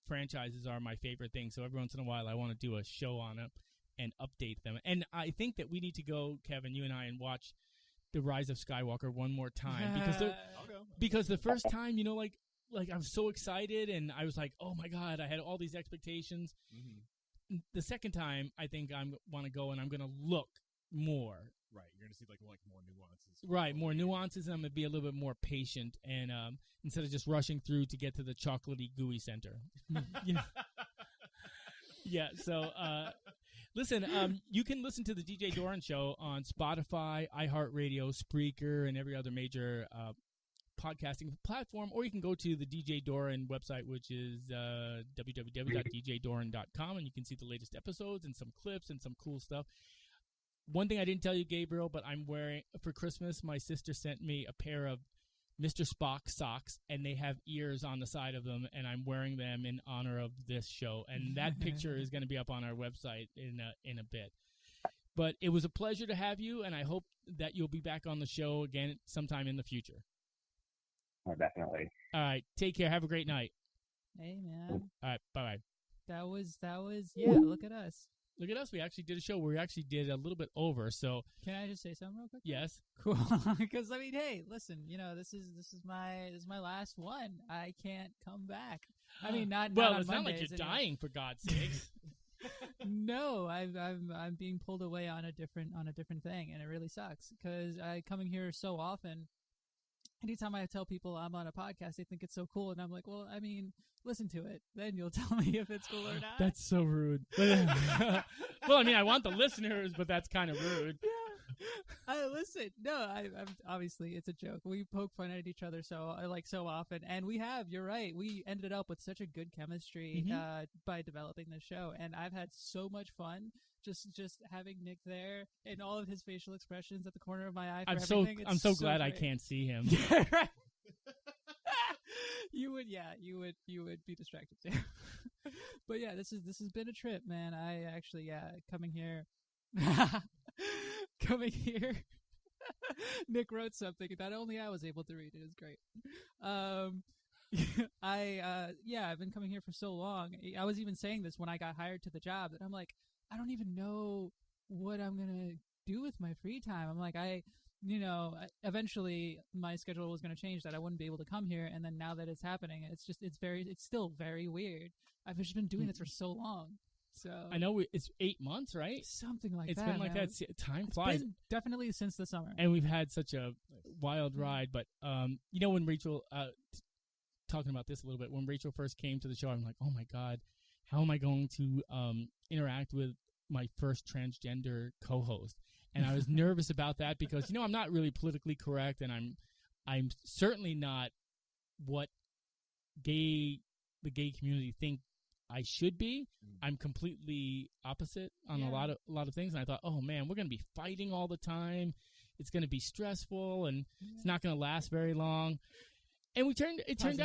Speaker 3: franchises are my favorite things. So every once in a while, I want to do a show on them and update them. And I think that we need to go, Kevin, you and I, and watch The Rise of Skywalker one more time
Speaker 6: I'll go.
Speaker 3: because the first time, you know, like I was so excited and I was like, oh my God, I had all these expectations.
Speaker 6: Mm-hmm.
Speaker 3: The second time, I think I want to go and I'm going to look more.
Speaker 6: Right, you're gonna see like more nuances.
Speaker 3: Right, more nuances, and I'm going to be a little bit more patient and instead of just rushing through to get to the chocolatey gooey center. You know? Yeah, so listen, you can listen to the DJ Doran Show on Spotify, iHeartRadio, Spreaker, and every other major podcasting platform, or you can go to the DJ Doran website, which is www.djdoran.com, and you can see the latest episodes and some clips and some cool stuff. One thing I didn't tell you, Gabriel, but I'm wearing, for Christmas, my sister sent me a pair of Mr. Spock socks, and they have ears on the side of them, and I'm wearing them in honor of this show. And that picture is going to be up on our website in a bit. But it was a pleasure to have you, and I hope that you'll be back on the show again sometime in the future.
Speaker 8: Oh, definitely.
Speaker 3: All right, take care. Have a great night.
Speaker 4: Hey, man.
Speaker 3: All right, bye-bye.
Speaker 4: That was, yeah, look at us.
Speaker 3: Look at us. We actually did a show where we actually did a little bit over, so
Speaker 4: Can I just say something real quick?
Speaker 3: yes.
Speaker 4: Cool. Because, I mean, hey, listen, you know, this is my last one. I can't come back. I mean, not
Speaker 3: Well,
Speaker 4: on
Speaker 3: it's not like
Speaker 4: Mondays
Speaker 3: you're
Speaker 4: anyway.
Speaker 3: dying, for God's sakes.
Speaker 4: No, I'm being pulled away on a different thing, and it really sucks because I coming here so often. Anytime I tell people I'm on a podcast, they think it's so cool, and I'm like, well, I mean, listen to it, then you'll tell me if it's cool or not.
Speaker 3: That's so rude. Well, I mean, I want the listeners, but that's kind of rude.
Speaker 4: Yeah. Listen. No, I'm obviously it's a joke. We poke fun at each other so often, and we have. You're right. We ended up with such a good chemistry by developing this show, and I've had so much fun just having Nick there and all of his facial expressions at the corner of my eye. For everything.
Speaker 3: I'm so glad
Speaker 4: great.
Speaker 3: I can't see him.
Speaker 4: Yeah, right. You would be distracted too. But yeah, this has been a trip, man. I actually coming here. Nick wrote something that only I was able to read. It was great. I've been coming here for so long. I was even saying this when I got hired to the job that I'm like, I don't even know what I'm gonna do with my free time. I'm like, eventually my schedule was going to change that I wouldn't be able to come here. And then now that it's happening, it's still very weird. I've just been doing this for so long. So
Speaker 3: I know it's 8 months, right?
Speaker 4: Something like
Speaker 3: It's
Speaker 4: that.
Speaker 3: been like
Speaker 4: man.
Speaker 3: that. Time
Speaker 4: It's
Speaker 3: flies.
Speaker 4: been definitely since the summer.
Speaker 3: And we've had such a wild ride. But, when Rachel, talking about this a little bit, when Rachel first came to the show, I'm like, oh my God, how am I going to interact with my first transgender co-host? And I was nervous about that because, I'm not really politically correct, and I'm certainly not what the gay community think I should be. I'm completely opposite on a lot of things. And I thought, oh man, we're going to be fighting all the time. It's going to be stressful, and it's not going to last very long. And it turned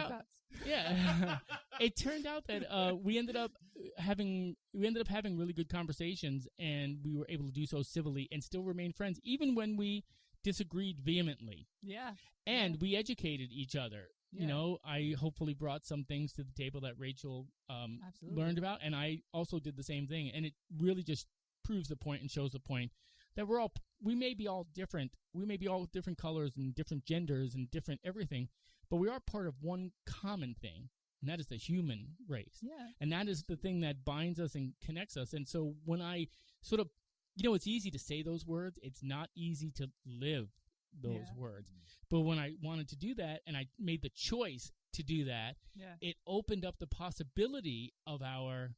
Speaker 3: out that we ended up having really good conversations, and we were able to do so civilly and still remain friends, even when we disagreed vehemently.
Speaker 4: Yeah.
Speaker 3: And we educated each other.
Speaker 4: Yeah.
Speaker 3: I hopefully brought some things to the table that Rachel
Speaker 4: Absolutely.
Speaker 3: learned about, and I also did the same thing. And it really just proves the point and shows the point that we may be all different. We may be all different colors and different genders and different everything, but we are part of one common thing, and that is the human race.
Speaker 4: Yeah.
Speaker 3: And that is the thing that binds us and connects us. And so when I sort of, it's easy to say those words. It's not easy to live those words. But when I wanted to do that, and I made the choice to do that, it opened up the possibility of our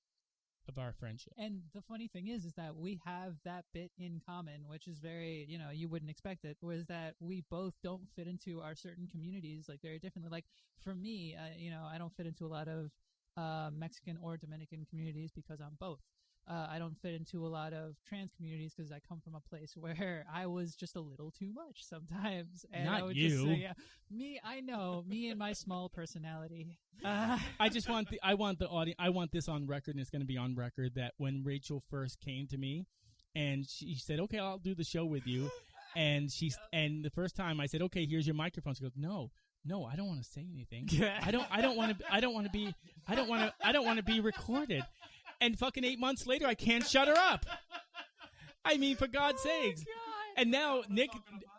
Speaker 3: of our friendship.
Speaker 4: And the funny thing is that we have that bit in common, which is very, you wouldn't expect it, was that we both don't fit into our certain communities like very differently. Like for me, I don't fit into a lot of Mexican or Dominican communities because I'm both. I don't fit into a lot of trans communities because I come from a place where I was just a little too much sometimes. And
Speaker 3: Not
Speaker 4: I would
Speaker 3: you.
Speaker 4: just say, me, I know, me and my small personality.
Speaker 3: I just want I want the audience. I want this on record, and it's going to be on record that when Rachel first came to me, and she said, "Okay, I'll do the show with you," and and the first time I said, "Okay, here's your microphone," she goes, "No, I don't want to say anything. I don't want to be recorded." And fucking 8 months later, I can't shut her up. I mean, for God's sakes.
Speaker 4: God.
Speaker 3: And now Nick,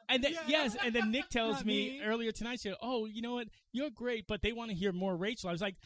Speaker 3: and then Nick tells me earlier tonight, she said, "Oh, you know what? You're great, but they want to hear more Rachel." I was like,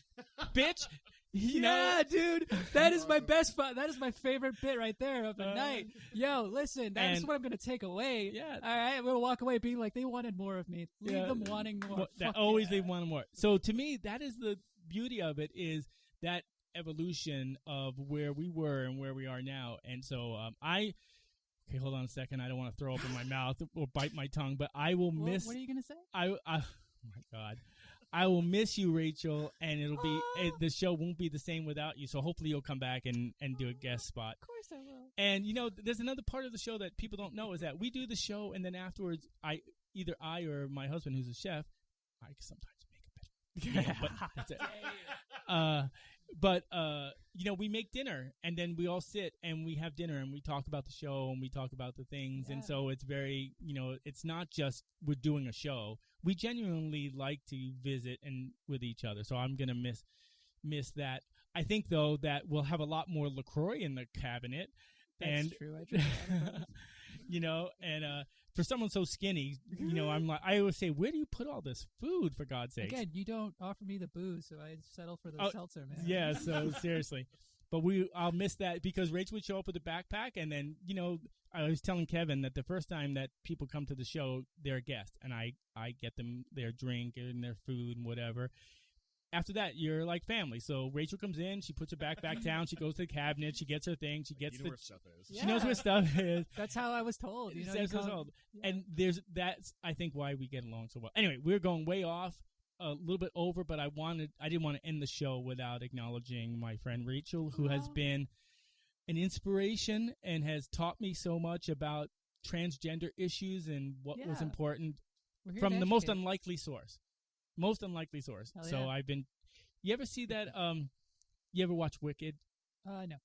Speaker 3: "Bitch,
Speaker 4: dude, that is my best fun. That is my favorite bit right there of the night. Yo, listen, that is what I'm gonna take away.
Speaker 3: Yeah,
Speaker 4: all right, I'm gonna walk away being like, they wanted more of me. Leave them wanting more.
Speaker 3: They wanted more. So to me, that is the beauty of it, is that evolution of where we were and where we are now. And so okay, hold on a second. I don't want to throw up in my mouth or bite my tongue, but I will miss.
Speaker 4: What are you gonna say?
Speaker 3: Oh my God. I will miss you, Rachel, and it'll be the show won't be the same without you. So hopefully you'll come back and do a guest spot.
Speaker 4: Of course I will.
Speaker 3: And there's another part of the show that people don't know, is that we do the show, and then afterwards, either I or my husband, who's a chef, I sometimes make a bit. But that's it. But we make dinner, and then we all sit and we have dinner and we talk about the show and we talk about the things. And so it's very, it's not just we're doing a show. We genuinely like to visit and with each other. So I'm going to miss that. I think, though, that we'll have a lot more LaCroix in the cabinet.
Speaker 4: That's true. I drink a lot of those.
Speaker 3: And for someone so skinny, I'm like, I always say, where do you put all this food, for God's sake?
Speaker 4: Again, you don't offer me the booze, so I settle for the seltzer, man.
Speaker 3: Yeah, so seriously. But I'll miss that, because Rachel would show up with a backpack, and then, I was telling Kevin that the first time that people come to the show, they're a guest, and I get them their drink and their food and whatever. After that, you're like family. So Rachel comes in, she puts her backpack down, she goes to the cabinet, she gets her thing, she gets
Speaker 6: where stuff is.
Speaker 3: She knows where stuff is.
Speaker 4: That's how I was told.
Speaker 3: And that's I think why we get along so well. Anyway, we're going way off, a little bit over, but I didn't want to end the show without acknowledging my friend Rachael, who has been an inspiration and has taught me so much about transgender issues and what was important from the most unlikely source.
Speaker 4: Hell
Speaker 3: so
Speaker 4: yeah.
Speaker 3: I've been. You ever see that? You ever watch Wicked?
Speaker 4: No.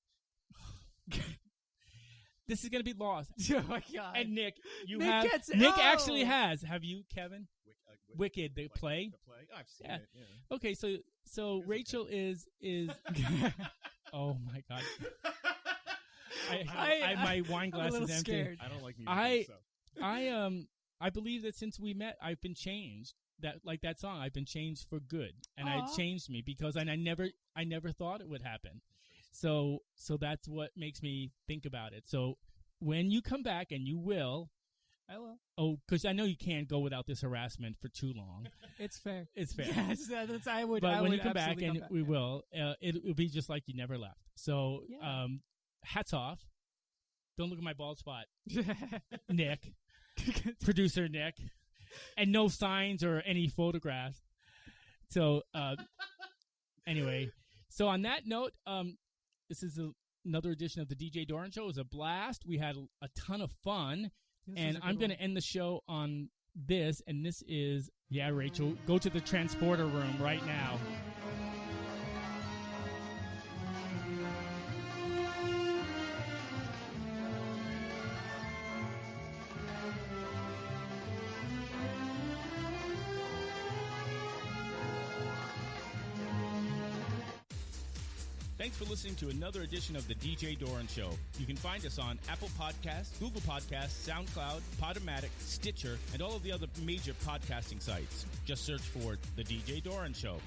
Speaker 3: This is gonna be lost.
Speaker 4: Oh my God!
Speaker 3: And Nick,
Speaker 4: Nick
Speaker 3: actually has. Have you, Kevin? Wicked, the play.
Speaker 6: The play. I've seen it. Yeah.
Speaker 3: Okay, so Rachel is. Oh my God! My wine glass is empty.
Speaker 4: Scared.
Speaker 6: I don't like music.
Speaker 3: I believe that since we met, I've been changed. That song, I've been changed for good, and it changed me because I never thought it would happen. So that's what makes me think about it. So when you come back, and you will,
Speaker 4: I will.
Speaker 3: Oh, because I know you can't go without this harassment for too long.
Speaker 4: It's fair.
Speaker 3: It's fair.
Speaker 4: Yes, I would.
Speaker 3: But
Speaker 4: I
Speaker 3: when
Speaker 4: would
Speaker 3: you come back, and we
Speaker 4: back.
Speaker 3: will, it'll be just like you never left. So, hats off. Don't look at my bald spot, Nick, producer Nick. And no signs or any photographs. So, anyway. So on that note, this is another edition of the DJ Doran Show. It was a blast. We had a ton of fun. And I'm going to end the show on this. And this is, Rachel, go to the transporter room right now. Thanks for listening to another edition of the DJ Doran Show. You can find us on Apple Podcasts, Google Podcasts, SoundCloud, Podomatic, Stitcher, and all of the other major podcasting sites. Just search for The DJ Doran Show.